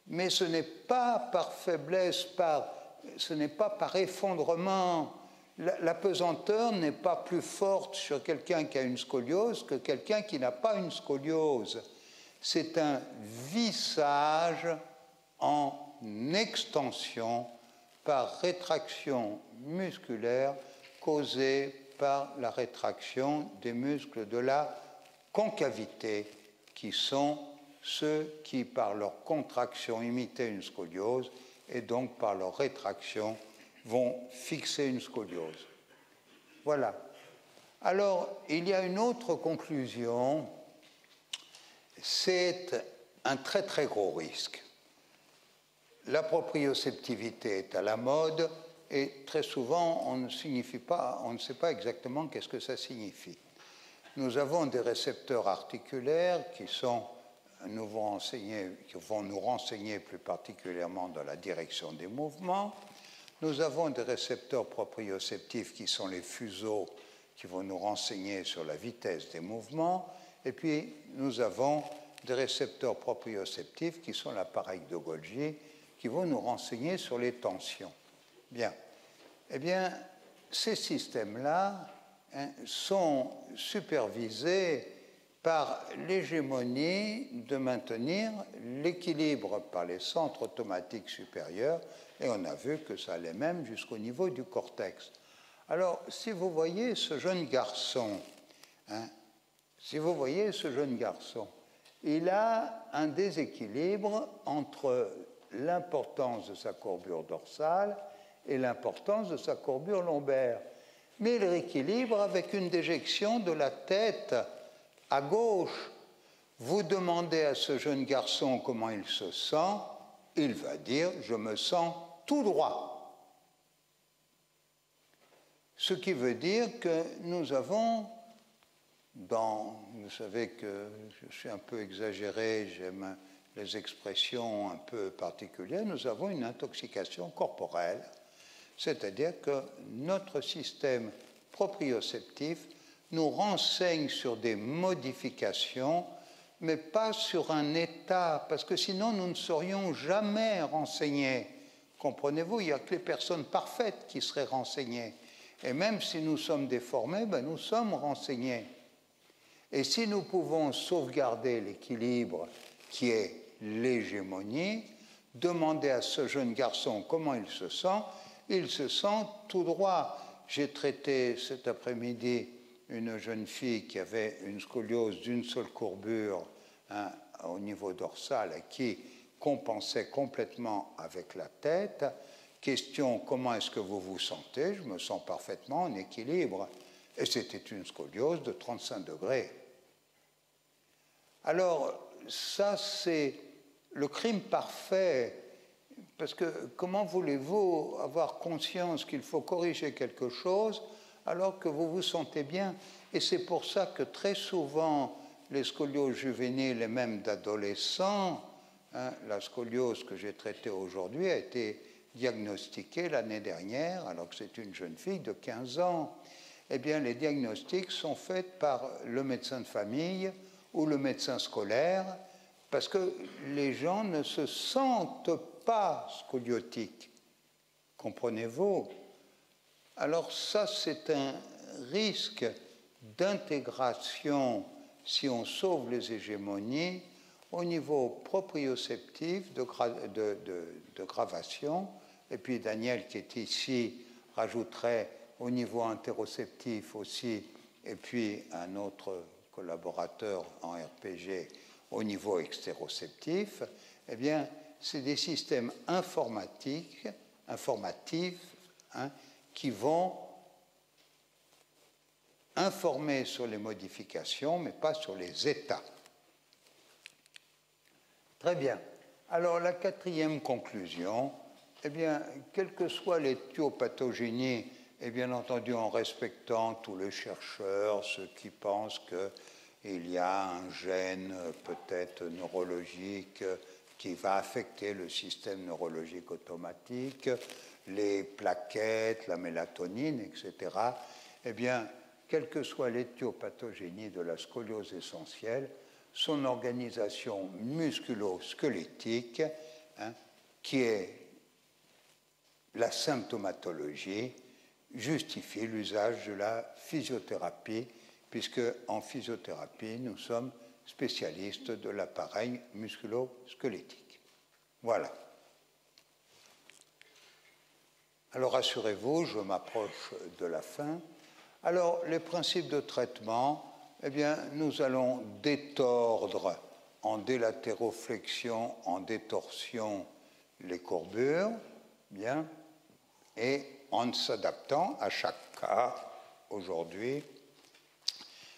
mais ce n'est pas par faiblesse, ce n'est pas par effondrement. La pesanteur n'est pas plus forte sur quelqu'un qui a une scoliose que quelqu'un qui n'a pas une scoliose. C'est un vissage en extension par rétraction musculaire causée par la rétraction des muscles de la concavité, qui sont ceux qui, par leur contraction, imitaient une scoliose et donc par leur rétraction, vont fixer une scoliose. Voilà. Alors, il y a une autre conclusion, c'est un très très gros risque. La proprioceptivité est à la mode et très souvent on ne sait pas exactement qu'est-ce que ça signifie. Nous avons des récepteurs articulaires qui vont nous renseigner plus particulièrement dans la direction des mouvements. Nous avons des récepteurs proprioceptifs qui sont les fuseaux qui vont nous renseigner sur la vitesse des mouvements. Et puis nous avons des récepteurs proprioceptifs qui sont l'appareil de Golgi qui vont nous renseigner sur les tensions. Bien. Eh bien, ces systèmes-là sont supervisés par l'hégémonie de maintenir l'équilibre par les centres automatiques supérieurs, et on a vu que ça allait même jusqu'au niveau du cortex. Alors, si vous voyez ce jeune garçon, il a un déséquilibre entre l'importance de sa courbure dorsale et l'importance de sa courbure lombaire. Mais il rééquilibre avec une déjection de la tête à gauche. Vous demandez à ce jeune garçon comment il se sent, il va dire « je me sens tout droit ». Ce qui veut dire que nous avons, vous savez que je suis un peu exagéré, j'aime les expressions un peu particulières, nous avons une intoxication corporelle, c'est-à-dire que notre système proprioceptif nous renseigne sur des modifications, mais pas sur un état, parce que sinon nous ne serions jamais renseignés. Comprenez-vous, il n'y a que les personnes parfaites qui seraient renseignées. Et même si nous sommes déformés, nous sommes renseignés. Et si nous pouvons sauvegarder l'équilibre qui est l'hégémonie, demander à ce jeune garçon comment il se sent tout droit. J'ai traité cet après-midi une jeune fille qui avait une scoliose d'une seule courbure au niveau dorsal et qui compensait complètement avec la tête. Question, comment est-ce que vous vous sentez? Je me sens parfaitement en équilibre. Et c'était une scoliose de 35 degrés. Alors, ça, c'est le crime parfait. Parce que comment voulez-vous avoir conscience qu'il faut corriger quelque chose alors que vous vous sentez bien? Et c'est pour ça que très souvent, les scolioses juvéniles et même d'adolescents, la scoliose que j'ai traitée aujourd'hui a été diagnostiquée l'année dernière, alors que c'est une jeune fille de 15 ans. Eh bien, les diagnostics sont faits par le médecin de famille ou le médecin scolaire, parce que les gens ne se sentent pas scoliotiques. Comprenez-vous? Alors ça, c'est un risque d'intégration, si on sauve les hégémonies, au niveau proprioceptif de gravation. Et puis Daniel, qui est ici, rajouterait au niveau interoceptif aussi, et puis un autre collaborateur en RPG au niveau extéroceptif. Eh bien, c'est des systèmes informatifs qui vont informer sur les modifications, mais pas sur les états. Très bien. Alors, la quatrième conclusion, eh bien, quelle que soit l'éthiopathogénie, et bien entendu en respectant tous les chercheurs, ceux qui pensent qu'il y a un gène peut-être neurologique qui va affecter le système neurologique automatique, les plaquettes, la mélatonine, etc. Eh bien, quelle que soit l'éthiopathogénie de la scoliose essentielle, son organisation musculo-squelettique, qui est la symptomatologie, justifie l'usage de la physiothérapie, puisque en physiothérapie, nous sommes spécialistes de l'appareil musculo-squelettique. Voilà. Alors, rassurez-vous, je m'approche de la fin. Alors, les principes de traitement, eh bien, nous allons détordre en délatéroflexion, en détorsion, les courbures, bien, et en s'adaptant à chaque cas. Aujourd'hui,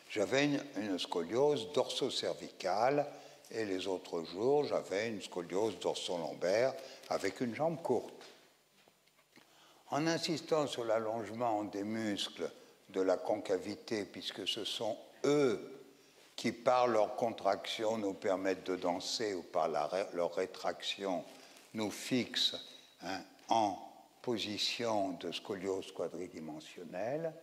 j'avais une scoliose dorso-cervicale et les autres jours, j'avais une scoliose dorso-lombaire avec une jambe courte. En insistant sur l'allongement des muscles de la concavité, puisque ce sont eux qui, par leur contraction, nous permettent de danser ou par leur rétraction, nous fixent en position de scoliose quadridimensionnelle,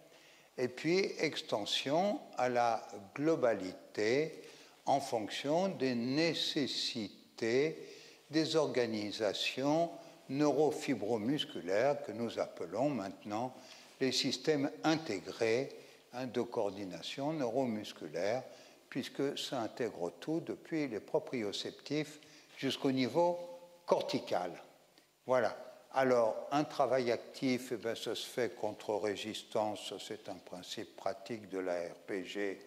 et puis extension à la globalité en fonction des nécessités des organisations neurofibromusculaires que nous appelons maintenant les systèmes intégrés de coordination neuromusculaire, puisque ça intègre tout depuis les proprioceptifs jusqu'au niveau cortical. Voilà. Alors, un travail actif, ça se fait contre résistance, c'est un principe pratique de la RPG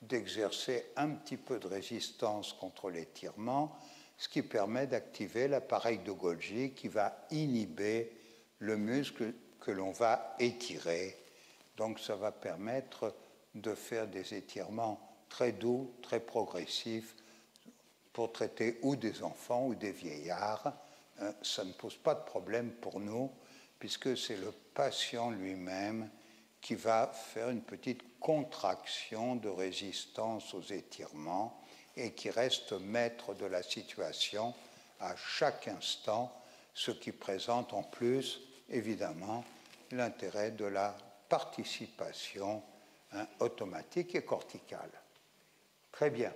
d'exercer un petit peu de résistance contre l'étirement, ce qui permet d'activer l'appareil de Golgi qui va inhiber le muscle que l'on va étirer. Donc ça va permettre de faire des étirements très doux, très progressifs pour traiter ou des enfants ou des vieillards. Ça ne pose pas de problème pour nous puisque c'est le patient lui-même qui va faire une petite contraction de résistance aux étirements et qui reste maître de la situation à chaque instant, ce qui présente en plus, évidemment, l'intérêt de la participation automatique et corticale. Très bien.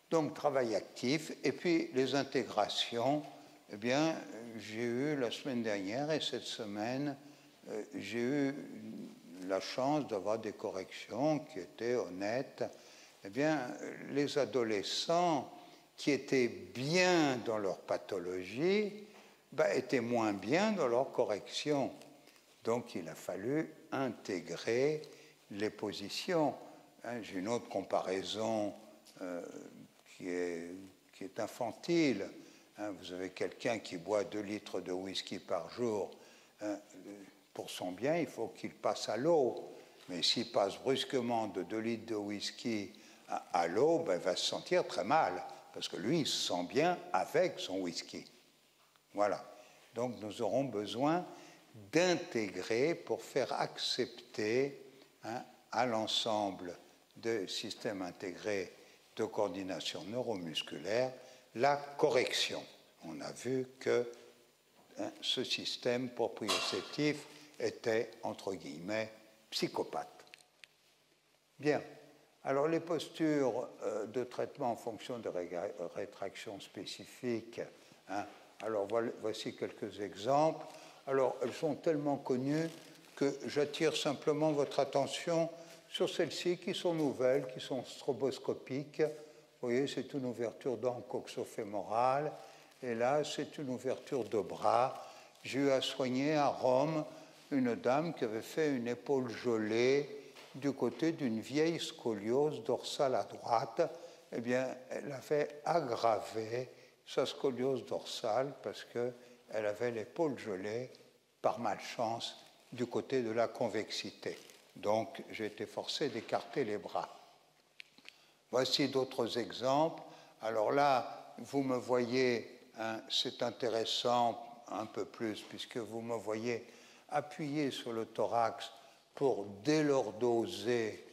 Donc, travail actif. Et puis, les intégrations, eh bien, j'ai eu la semaine dernière et cette semaine, j'ai eu la chance d'avoir des corrections qui étaient honnêtes. Eh bien, les adolescents qui étaient bien dans leur pathologie étaient moins bien dans leur correction. Donc, il a fallu intégrer les positions. J'ai une autre comparaison qui est infantile. Vous avez quelqu'un qui boit 2 litres de whisky par jour. Pour son bien, il faut qu'il passe à l'eau. Mais s'il passe brusquement de 2 litres de whisky à l'eau, il va se sentir très mal, parce que lui, il se sent bien avec son whisky. Voilà. Donc, nous aurons besoin d'intégrer pour faire accepter à l'ensemble des systèmes intégrés de coordination neuromusculaire la correction. On a vu que ce système proprioceptif était, entre guillemets, psychopathe. Bien. Alors, les postures de traitement en fonction de rétractions spécifiques, alors voici quelques exemples. Alors, elles sont tellement connues que j'attire simplement votre attention sur celles-ci qui sont nouvelles, qui sont stroboscopiques. Vous voyez, c'est une ouverture d'angle coxofémoral, et là, c'est une ouverture de bras. J'ai eu à soigner à Rome une dame qui avait fait une épaule gelée du côté d'une vieille scoliose dorsale à droite. Eh bien, elle avait aggravé sa scoliose dorsale parce qu'elle avait l'épaule gelée, par malchance, du côté de la convexité. Donc, j'ai été forcé d'écarter les bras. Voici d'autres exemples. Alors là, vous me voyez, c'est intéressant un peu plus, puisque vous me voyez appuyer sur le thorax pour délordoser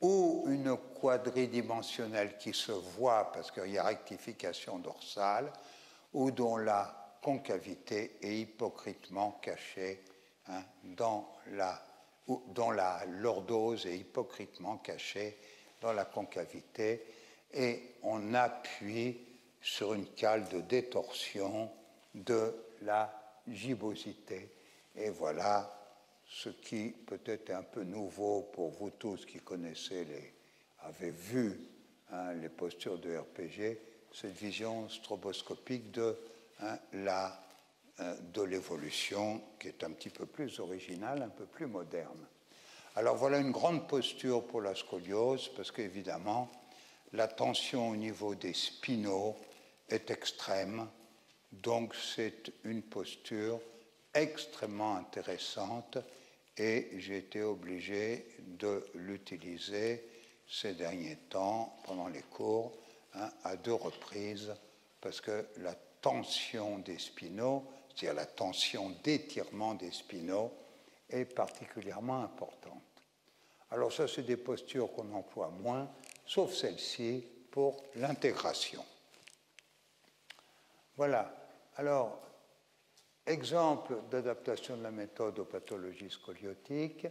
ou une quadridimensionnelle qui se voit parce qu'il y a rectification dorsale, ou dont la concavité est hypocritement cachée, dont la lordose est hypocritement cachée dans la concavité, et on appuie sur une cale de détorsion de la gibbosité. Et voilà ce qui peut-être est un peu nouveau pour vous tous qui connaissez avez vu les postures de RPG, cette vision stroboscopique de l'évolution qui est un petit peu plus originale, un peu plus moderne. Alors voilà une grande posture pour la scoliose parce qu'évidemment la tension au niveau des spinaux est extrême, donc c'est une posture extrêmement intéressante et j'ai été obligé de l'utiliser ces derniers temps pendant les cours à 2 reprises parce que la tension des spinaux, c'est-à-dire la tension d'étirement des spinaux, est particulièrement importante. Alors ça, c'est des postures qu'on emploie moins, sauf celle-ci pour l'intégration. Voilà. Alors, exemple d'adaptation de la méthode aux pathologies scoliotiques,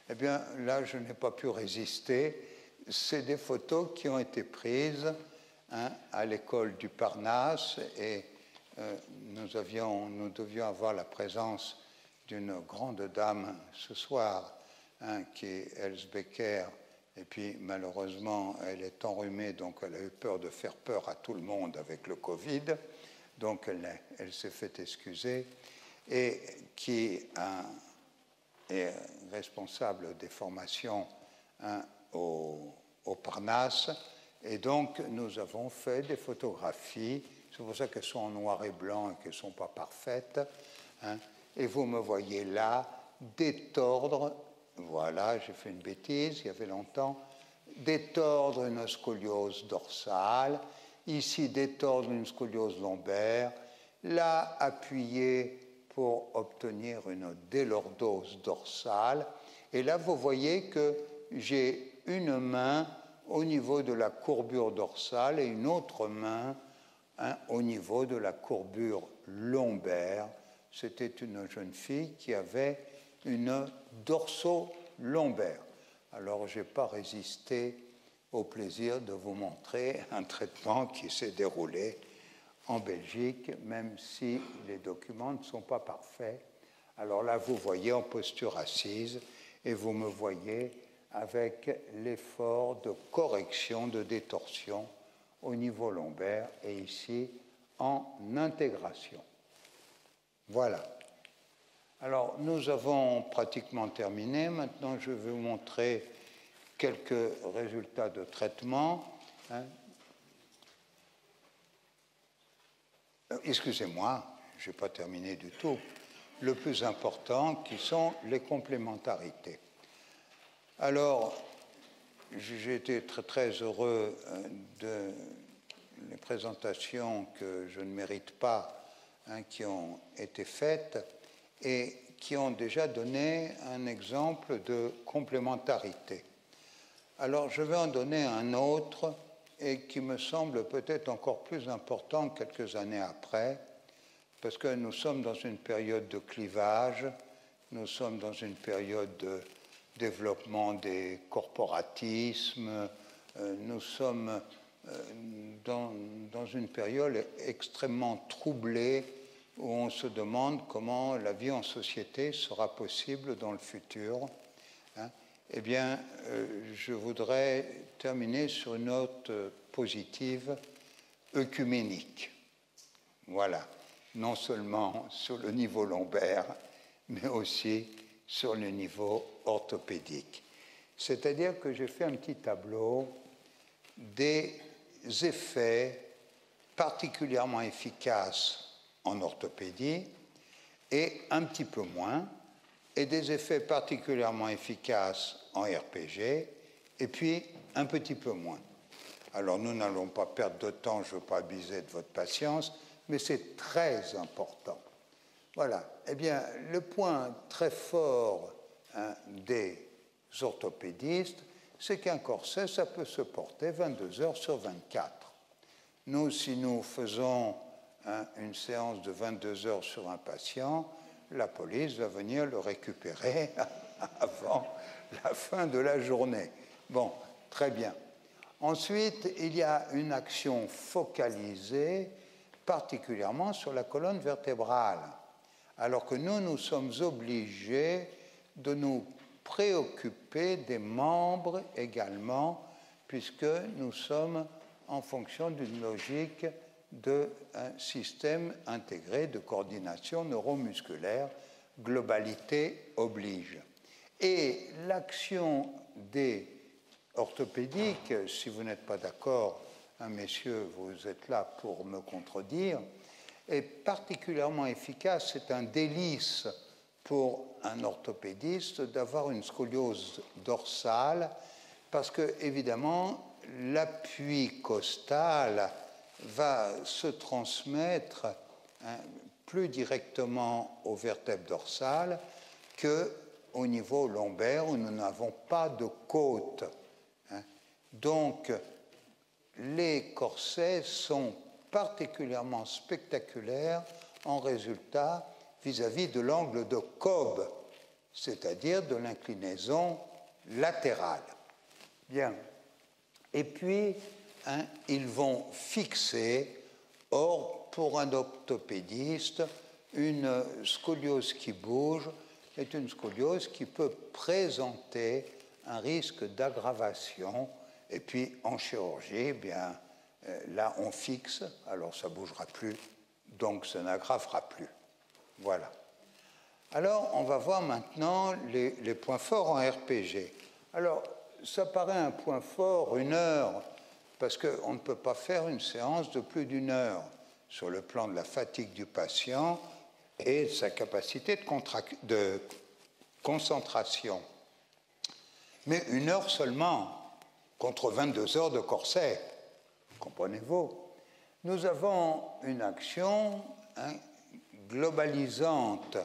eh bien là, je n'ai pas pu résister. C'est des photos qui ont été prises à l'école du Parnasse et nous devions avoir la présence d'une grande dame ce soir, qui est Else Becker, et puis malheureusement elle est enrhumée, donc elle a eu peur de faire peur à tout le monde avec le Covid, donc elle s'est fait excuser, et qui est responsable des formations au Parnasse. Et donc, nous avons fait des photographies. C'est pour ça qu'elles sont en noir et blanc et qu'elles ne sont pas parfaites. Hein. Et vous me voyez là détordre, voilà, j'ai fait une bêtise, il y avait longtemps, détordre une scoliose dorsale, ici détordre une scoliose lombaire, là appuyer pour obtenir une délordose dorsale. Et là, vous voyez que j'ai une main au niveau de la courbure dorsale et une autre main au niveau de la courbure lombaire. C'était une jeune fille qui avait une dorso-lombaire. Alors, je n'ai pas résisté au plaisir de vous montrer un traitement qui s'est déroulé en Belgique, même si les documents ne sont pas parfaits. Alors là, vous voyez en posture assise et vous me voyez avec l'effort de correction de détorsion au niveau lombaire et ici en intégration. Voilà. Alors, nous avons pratiquement terminé. Maintenant, je vais vous montrer quelques résultats de traitement. Excusez-moi, je n'ai pas terminé du tout. Le plus important, qui sont les complémentarités. Alors, j'ai été très, très heureux de les présentations que je ne mérite pas, qui ont été faites et qui ont déjà donné un exemple de complémentarité. Alors, je vais en donner un autre et qui me semble peut-être encore plus important quelques années après, parce que nous sommes dans une période de clivage, nous sommes dans une période de développement des corporatismes, nous sommes dans une période extrêmement troublée où on se demande comment la vie en société sera possible dans le futur. Eh bien, je voudrais terminer sur une note positive, œcuménique. Voilà, non seulement sur le niveau lombaire, mais aussi sur le niveau orthopédique. C'est-à-dire que j'ai fait un petit tableau des effets particulièrement efficaces en orthopédie et un petit peu moins, et des effets particulièrement efficaces en RPG, et puis un petit peu moins. Alors nous n'allons pas perdre de temps, je ne veux pas abuser de votre patience, mais c'est très important. Voilà. Eh bien, le point très fort des orthopédistes, c'est qu'un corset, ça peut se porter 22 heures sur 24. Nous, si nous faisons une séance de 22 heures sur un patient, la police va venir le récupérer avant la fin de la journée. Bon, très bien. Ensuite, il y a une action focalisée, particulièrement sur la colonne vertébrale, alors que nous sommes obligés de nous préoccuper des membres également, puisque nous sommes en fonction d'une logique d'un système intégré de coordination neuromusculaire, globalité oblige. Et l'action des orthopédiques, si vous n'êtes pas d'accord, messieurs, vous êtes là pour me contredire, est particulièrement efficace. C'est un délice pour un orthopédiste d'avoir une scoliose dorsale parce que, évidemment, l'appui costal va se transmettre plus directement aux vertèbres dorsales qu'au niveau lombaire où nous n'avons pas de côte. Donc, les corsets sont particulièrement spectaculaires en résultat vis-à-vis de l'angle de Cobb, c'est-à-dire de l'inclinaison latérale. Bien. Et puis, ils vont fixer, or, pour un orthopédiste, une scoliose qui bouge est une scoliose qui peut présenter un risque d'aggravation. Et puis, en chirurgie, eh bien, là, on fixe, alors ça ne bougera plus, donc ça n'aggravera plus. Voilà. Alors, on va voir maintenant les points forts en RPG. Alors, ça paraît un point fort, 1 heure, parce qu'on ne peut pas faire une séance de plus d'1 heure sur le plan de la fatigue du patient et de sa capacité de concentration. Mais 1 heure seulement, contre 22 heures de corset, comprenez-vous? Nous avons une action globalisante.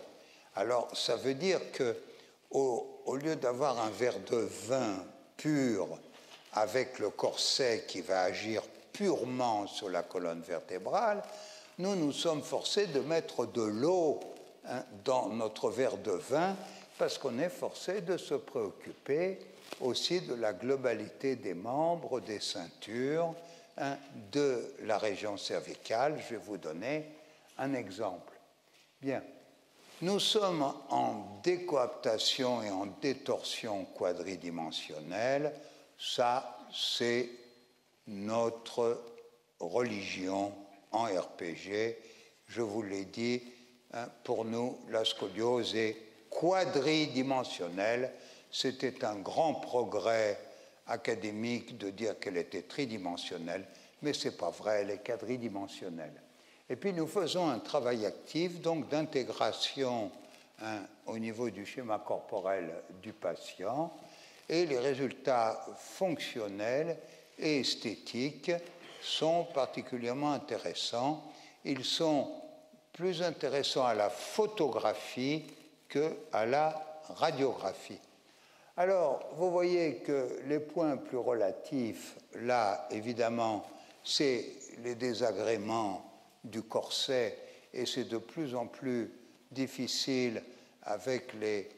Alors, ça veut dire que au lieu d'avoir un verre de vin pur avec le corset qui va agir purement sur la colonne vertébrale, nous nous sommes forcés de mettre de l'eau dans notre verre de vin parce qu'on est forcé de se préoccuper aussi de la globalité des membres, des ceintures, de la région cervicale. Je vais vous donner un exemple. Bien, nous sommes en décoaptation et en détorsion quadridimensionnelle. Ça, c'est notre religion en RPG. Je vous l'ai dit, pour nous, la scoliose est quadridimensionnelle. C'était un grand progrès académique de dire qu'elle était tridimensionnelle, mais ce n'est pas vrai, elle est quadridimensionnelle. Et puis nous faisons un travail actif, donc d'intégration au niveau du schéma corporel du patient, et les résultats fonctionnels et esthétiques sont particulièrement intéressants. Ils sont plus intéressants à la photographie qu'à la radiographie. Alors, vous voyez que les points plus relatifs, là, évidemment, c'est les désagréments du corset, et c'est de plus en plus difficile avec les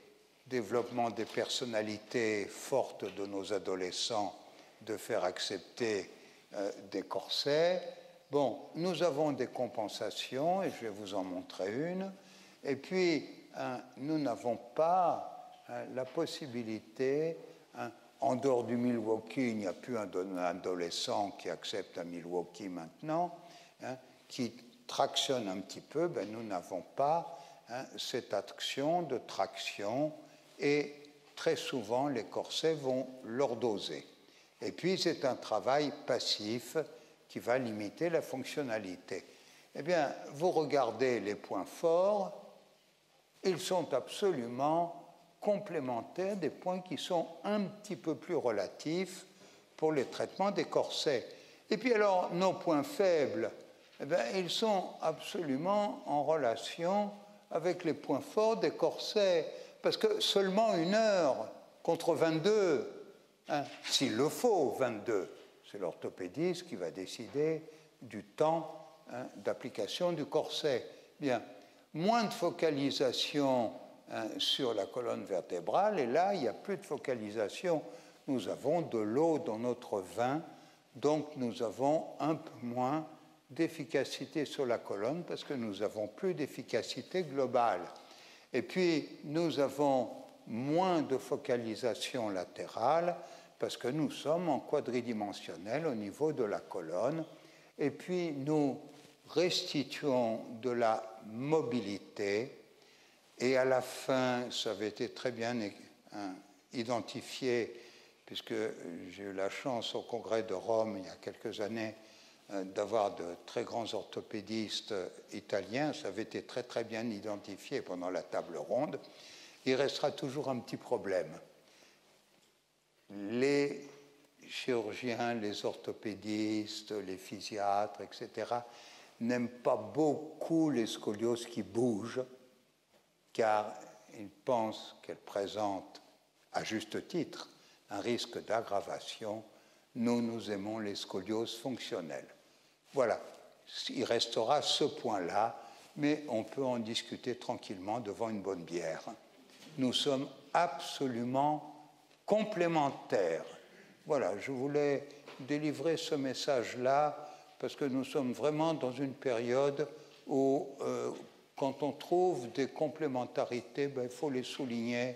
développements des personnalités fortes de nos adolescents de faire accepter des corsets. Bon, nous avons des compensations, et je vais vous en montrer une, et puis nous n'avons pas la possibilité, en dehors du Milwaukee, il n'y a plus un adolescent qui accepte un Milwaukee maintenant, qui tractionne un petit peu, ben nous n'avons pas cette action de traction, et très souvent les corsets vont lordoser. Et puis c'est un travail passif qui va limiter la fonctionnalité. Eh bien, vous regardez les points forts, ils sont absolument complémentaires des points qui sont un petit peu plus relatifs pour les traitements des corsets. Et puis alors, nos points faibles, eh bien, ils sont absolument en relation avec les points forts des corsets, parce que seulement 1 heure contre 22, s'il le faut, 22, c'est l'orthopédiste qui va décider du temps d'application du corset. Bien, moins de focalisation sur la colonne vertébrale, et là, il n'y a plus de focalisation. Nous avons de l'eau dans notre vin, donc nous avons un peu moins d'efficacité sur la colonne parce que nous n'avons plus d'efficacité globale. Et puis, nous avons moins de focalisation latérale parce que nous sommes en quadridimensionnel au niveau de la colonne. Et puis, nous restituons de la mobilité. Et à la fin, ça avait été très bien identifié, puisque j'ai eu la chance au Congrès de Rome il y a quelques années d'avoir de très grands orthopédistes italiens. Ça avait été très très bien identifié pendant la table ronde. Il restera toujours un petit problème. Les chirurgiens, les orthopédistes, les physiatres, etc., n'aiment pas beaucoup les scolioses qui bougent, car ils pensent qu'elles présentent, à juste titre, un risque d'aggravation. Nous, nous aimons les scolioses fonctionnelles. Voilà, il restera ce point-là, mais on peut en discuter tranquillement devant une bonne bière. Nous sommes absolument complémentaires. Voilà, je voulais délivrer ce message-là, parce que nous sommes vraiment dans une période où quand on trouve des complémentarités, ben, il faut les souligner,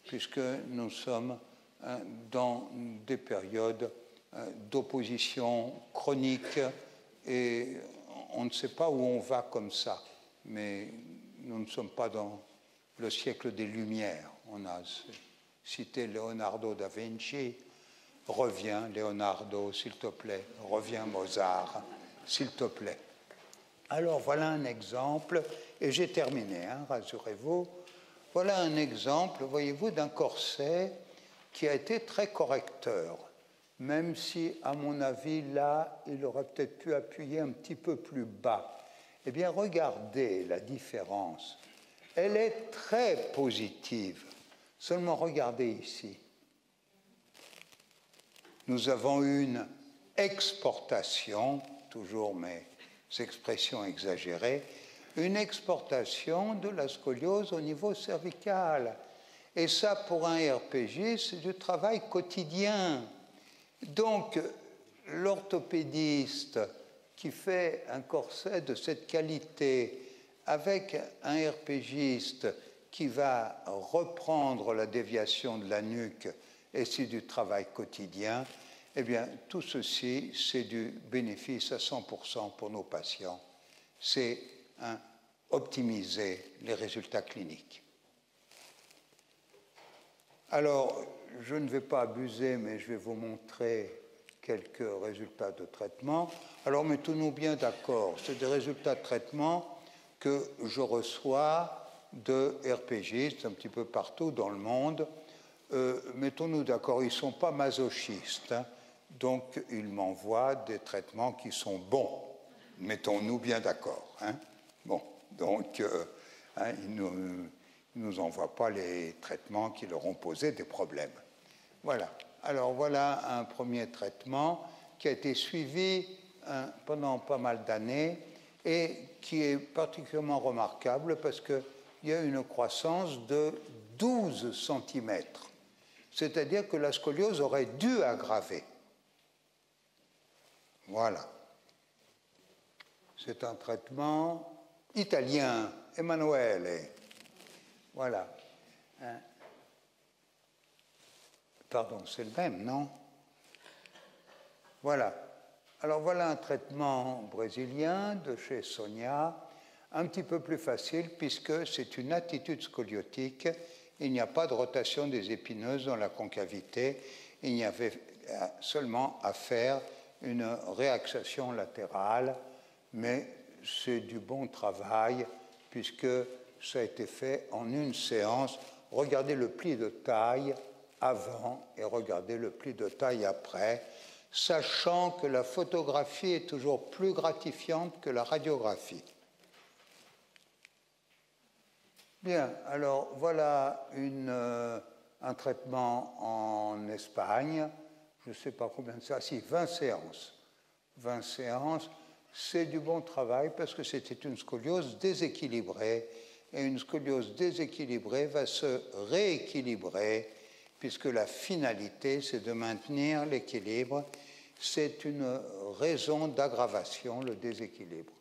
puisque nous sommes dans des périodes d'opposition chronique, et on ne sait pas où on va comme ça, mais nous ne sommes pas dans le siècle des Lumières. On a cité Leonardo da Vinci, Reviens, Leonardo, s'il te plaît. Reviens, Mozart, s'il te plaît. Alors, voilà un exemple, et j'ai terminé, hein, rassurez-vous. Voilà un exemple, voyez-vous, d'un corset qui a été très correcteur, même si, à mon avis, là, il aurait peut-être pu appuyer un petit peu plus bas. Eh bien, regardez la différence. Elle est très positive. Seulement, regardez ici. Nous avons une exportation, toujours mes expressions exagérées, une exportation de la scoliose au niveau cervical. Et ça, pour un RPG, c'est du travail quotidien. Donc, l'orthopédiste qui fait un corset de cette qualité avec un RPGiste qui va reprendre la déviation de la nuque, et c'est du travail quotidien, eh bien, tout ceci, c'est du bénéfice à 100% pour nos patients. C'est optimiser les résultats cliniques. Alors, je ne vais pas abuser, mais je vais vous montrer quelques résultats de traitement. Alors, mettons-nous bien d'accord, c'est des résultats de traitement que je reçois de RPGistes un petit peu partout dans le monde. Mettons-nous d'accord, ils ne sont pas masochistes, hein, donc ils m'envoient des traitements qui sont bons. Mettons-nous bien d'accord. Hein. Bon, donc hein, ils ne nous envoient pas les traitements qui leur ont posé des problèmes. Voilà. Alors voilà un premier traitement qui a été suivi pendant pas mal d'années et qui est particulièrement remarquable parce qu'il y a une croissance de 12 cm. C'est-à-dire que la scoliose aurait dû aggraver. Voilà. C'est un traitement italien, Emanuele. Voilà. Pardon, c'est le même, non? Voilà. Alors voilà un traitement brésilien de chez Sonia, un petit peu plus facile puisque c'est une attitude scoliotique. Il n'y a pas de rotation des épineuses dans la concavité. Il y avait seulement à faire une réaxation latérale, mais c'est du bon travail puisque ça a été fait en une séance. Regardez le pli de taille avant et regardez le pli de taille après, sachant que la photographie est toujours plus gratifiante que la radiographie. Bien, alors voilà un traitement en Espagne, je ne sais pas combien de ça, si 20 séances. 20 séances, c'est du bon travail parce que c'était une scoliose déséquilibrée et une scoliose déséquilibrée va se rééquilibrer puisque la finalité, c'est de maintenir l'équilibre. C'est une raison d'aggravation, le déséquilibre.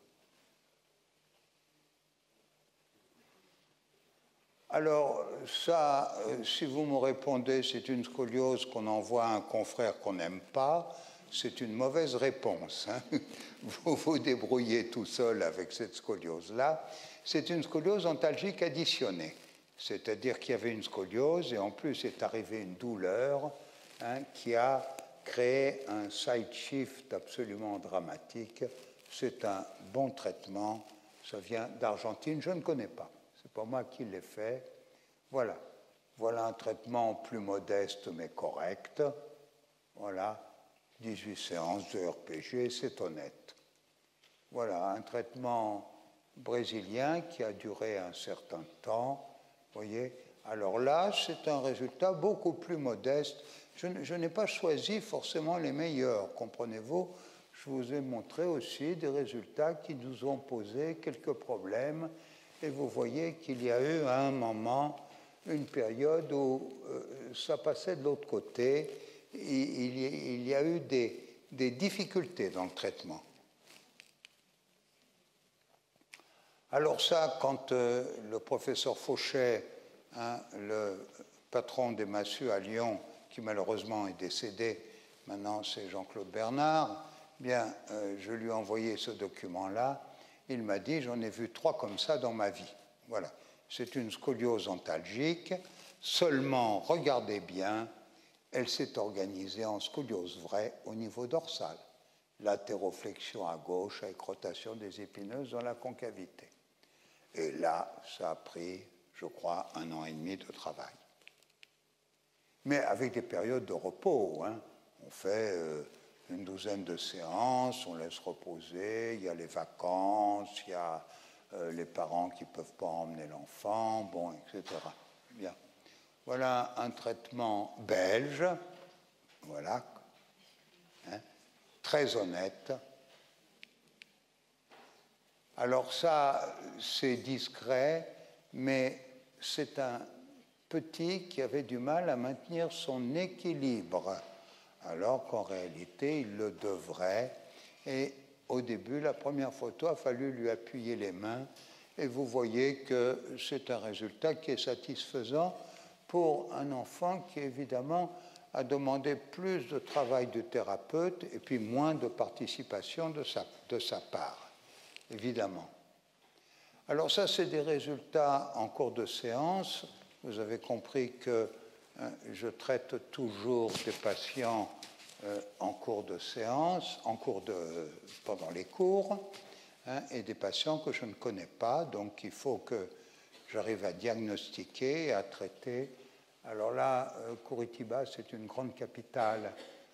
Alors, ça, si vous me répondez, c'est une scoliose qu'on envoie à un confrère qu'on n'aime pas, c'est une mauvaise réponse. Hein. Vous vous débrouillez tout seul avec cette scoliose-là. C'est une scoliose antalgique additionnée. C'est-à-dire qu'il y avait une scoliose et en plus est arrivée une douleur hein, qui a créé un side shift absolument dramatique. C'est un bon traitement. Ça vient d'Argentine, je ne connais pas. C'est pas moi qui l'ai fait. Voilà. Voilà un traitement plus modeste mais correct. Voilà. 18 séances de RPG, c'est honnête. Voilà, un traitement brésilien qui a duré un certain temps. Vous voyez, alors là, c'est un résultat beaucoup plus modeste. Je n'ai pas choisi forcément les meilleurs, comprenez-vous. Je vous ai montré aussi des résultats qui nous ont posé quelques problèmes. Et vous voyez qu'il y a eu à un moment une période où ça passait de l'autre côté. Il y a eu des difficultés dans le traitement. Alors ça, quand le professeur Fauchet, hein, le patron des massues à Lyon, qui malheureusement est décédé, maintenant c'est Jean-Claude Bernard, bien, je lui ai envoyé ce document-là. Il m'a dit, j'en ai vu 3 comme ça dans ma vie. Voilà, c'est une scoliose antalgique. Seulement, regardez bien, elle s'est organisée en scoliose vraie au niveau dorsal. Latéroflexion à gauche avec rotation des épineuses dans la concavité. Et là, ça a pris, je crois, 1 an et demi de travail. Mais avec des périodes de repos. Hein. On fait une douzaine de séances, on laisse reposer, il y a les vacances, il y a les parents qui ne peuvent pas emmener l'enfant, bon, etc. Bien. Voilà un traitement belge, voilà, hein, très honnête. Alors ça, c'est discret, mais c'est un petit qui avait du mal à maintenir son équilibre, alors qu'en réalité, il le devrait. Et au début, la première photo, a fallu lui appuyer les mains, et vous voyez que c'est un résultat qui est satisfaisant pour un enfant qui, évidemment, a demandé plus de travail du thérapeute et puis moins de participation de sa part, évidemment. Alors ça, c'est des résultats en cours de séance. Vous avez compris que je traite toujours des patients en cours de séance, pendant les cours, hein, et des patients que je ne connais pas, donc il faut que j'arrive à diagnostiquer et à traiter. Alors là, Curitiba, c'est une grande capitale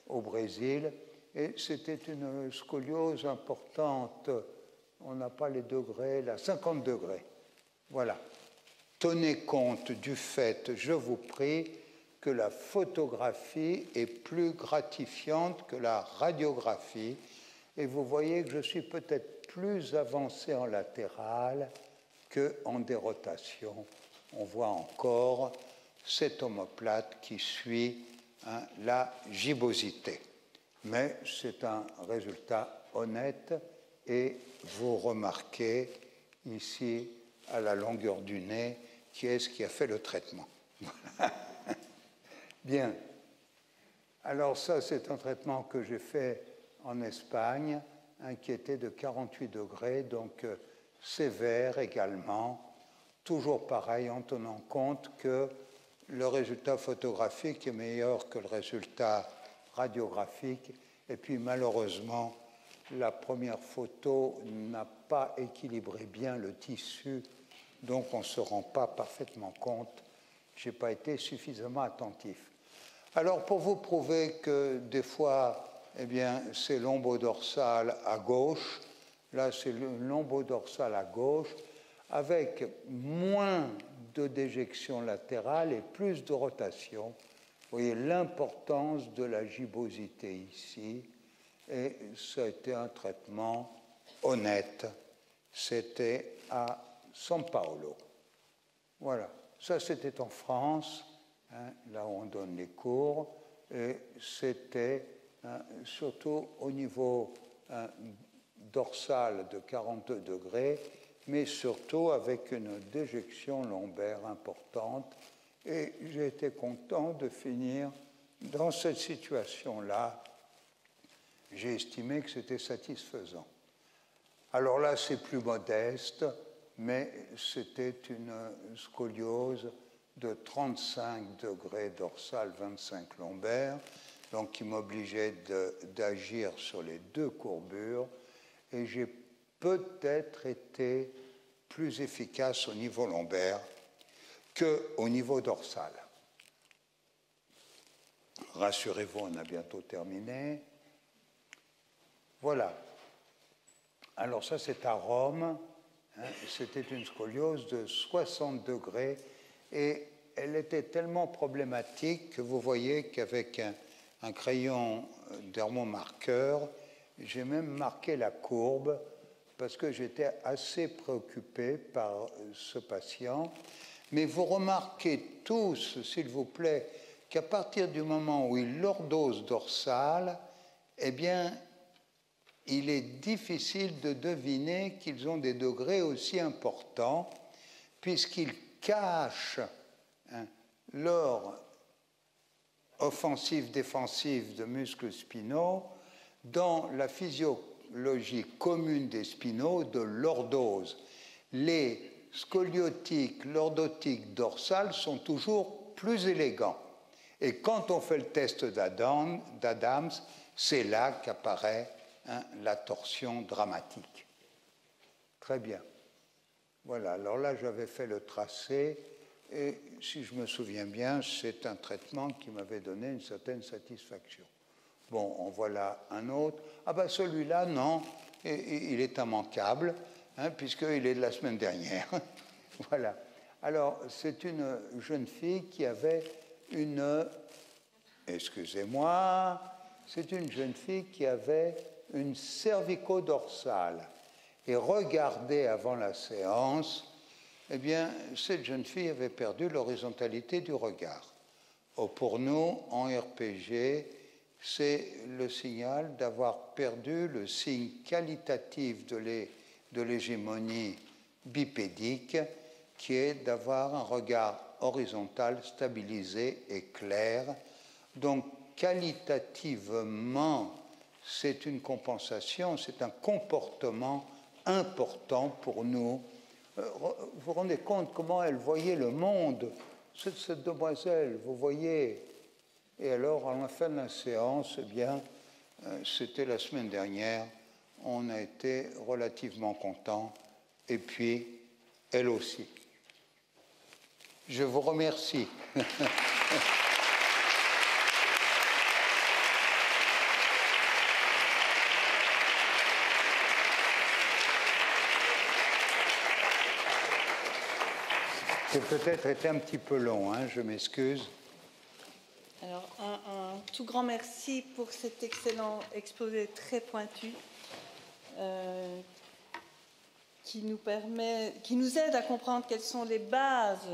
au Brésil, et c'était une scoliose importante. On n'a pas les degrés, là, 50 degrés. Voilà. Tenez compte du fait, je vous prie, que la photographie est plus gratifiante que la radiographie. Et vous voyez que je suis peut-être plus avancé en latéral qu'en dérotation. On voit encore cette omoplate qui suit la gibbosité. Mais c'est un résultat honnête et vous remarquez ici à la longueur du nez qui est-ce qui a fait le traitement. Bien. Alors ça, c'est un traitement que j'ai fait en Espagne, qui était de 48 degrés, donc sévère également. Toujours pareil, en tenant compte que le résultat photographique est meilleur que le résultat radiographique. Et puis malheureusement, la première photo n'a pas équilibré bien le tissu, donc on ne se rend pas parfaitement compte. Je n'ai pas été suffisamment attentif. Alors, pour vous prouver que des fois, eh bien, c'est lombodorsal à gauche, là c'est le lombodorsal à gauche, avec moins de déjection latérale et plus de rotation. Vous voyez l'importance de la gibbosité ici, et ça a été un traitement honnête. C'était à São Paulo. Voilà, ça c'était en France. Là où on donne les cours, et c'était surtout au niveau dorsal de 42 degrés, mais surtout avec une déjection lombaire importante. Et j'ai été content de finir dans cette situation-là. J'ai estimé que c'était satisfaisant. Alors là, c'est plus modeste, mais c'était une scoliose de 35 degrés dorsal, 25 lombaire, donc qui m'obligeait d'agir sur les deux courbures, et j'ai peut-être été plus efficace au niveau lombaire qu'au niveau dorsal. Rassurez-vous, on a bientôt terminé. Voilà. Alors ça, c'est à Rome. C'était une scoliose de 60 degrés, et elle était tellement problématique que vous voyez qu'avec un crayon dermomarqueur, j'ai même marqué la courbe parce que j'étais assez préoccupé par ce patient. Mais vous remarquez tous, s'il vous plaît, qu'à partir du moment où il lordose dorsale, eh bien, il est difficile de deviner qu'ils ont des degrés aussi importants, puisqu'ils cachent leur offensive-défensive de muscles spinaux dans la physiologie commune des spinaux de lordose. Les scoliotiques, lordotiques dorsales sont toujours plus élégants. Et quand on fait le test d'Adams, c'est là qu'apparaît la torsion dramatique. Très bien. Voilà, alors là j'avais fait le tracé, et si je me souviens bien, c'est un traitement qui m'avait donné une certaine satisfaction. Bon, en voilà un autre. Ah ben celui-là, non, il est immanquable, puisqu'il est de la semaine dernière. Voilà. Alors, c'est une jeune fille qui avait excusez-moi, c'est une jeune fille qui avait une cervico-dorsale. Et regardez avant la séance, eh bien, cette jeune fille avait perdu l'horizontalité du regard. Pour nous, en RPG, c'est le signal d'avoir perdu le signe qualitatif de l'hégémonie bipédique, qui est d'avoir un regard horizontal stabilisé et clair. Donc, qualitativement, c'est une compensation, c'est un comportement important pour nous. Vous vous rendez compte comment elle voyait le monde, cette demoiselle, vous voyez. Et alors, à la fin de la séance, eh bien, c'était la semaine dernière, on a été relativement contents, et puis, elle aussi. Je vous remercie. C'est peut-être été un petit peu long, je m'excuse. Alors, un tout grand merci pour cet excellent exposé très pointu qui nous aide à comprendre quelles sont les bases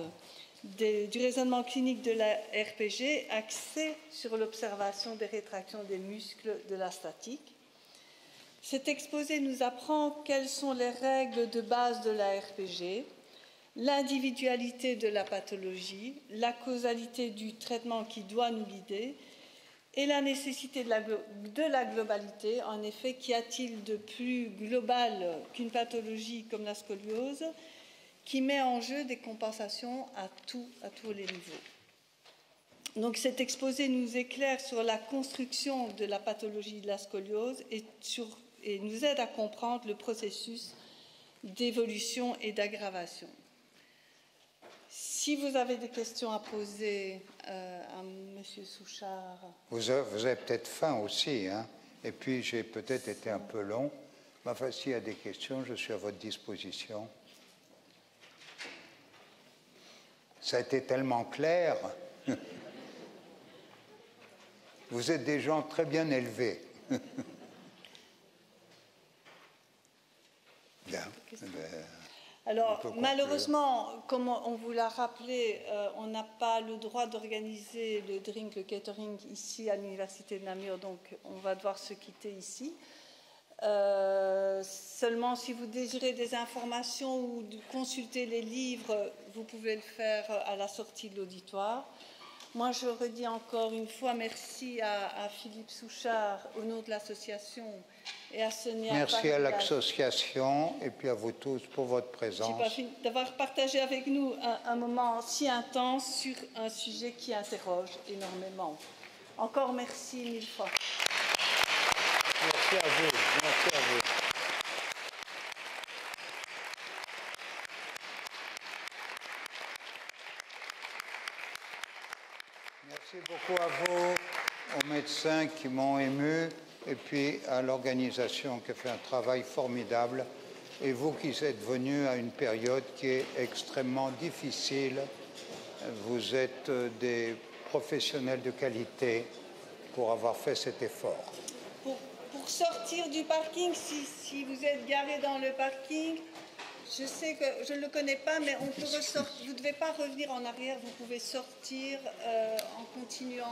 du raisonnement clinique de la RPG axé sur l'observation des rétractions des muscles de la statique. Cet exposé nous apprend quelles sont les règles de base de la RPG, l'individualité de la pathologie, la causalité du traitement qui doit nous guider et la nécessité de la globalité. En effet, qu'y a-t-il de plus global qu'une pathologie comme la scoliose qui met en jeu des compensations à tous les niveaux? Donc cet exposé nous éclaire sur la construction de la pathologie de la scoliose et nous aide à comprendre le processus d'évolution et d'aggravation. Si vous avez des questions à poser à M. Souchard. Vous avez peut-être faim aussi, et puis j'ai peut-être été un peu long. Mais enfin, s'il y a des questions, je suis à votre disposition. Ça a été tellement clair. Vous êtes des gens très bien élevés. Bien. Alors, malheureusement, comme on vous l'a rappelé, on n'a pas le droit d'organiser le drink, le catering ici à l'Université de Namur, donc on va devoir se quitter ici. Seulement, si vous désirez des informations ou de consulter les livres, vous pouvez le faire à la sortie de l'auditoire. Moi, je redis encore une fois merci à Philippe Souchard au nom de l'association et à Sonia. Merci à l'association et puis à vous tous pour votre présence. D'avoir partagé avec nous un moment si intense sur un sujet qui interroge énormément. Encore merci mille fois. Merci à vous. Merci à vous. Merci beaucoup à vous, aux médecins qui m'ont ému, et puis à l'organisation qui a fait un travail formidable, et vous qui êtes venus à une période qui est extrêmement difficile. Vous êtes des professionnels de qualité pour avoir fait cet effort. Pour sortir du parking, si vous êtes garé dans le parking, je sais que je ne le connais pas, mais on peut ressortir. Vous ne devez pas revenir en arrière, vous pouvez sortir en continuant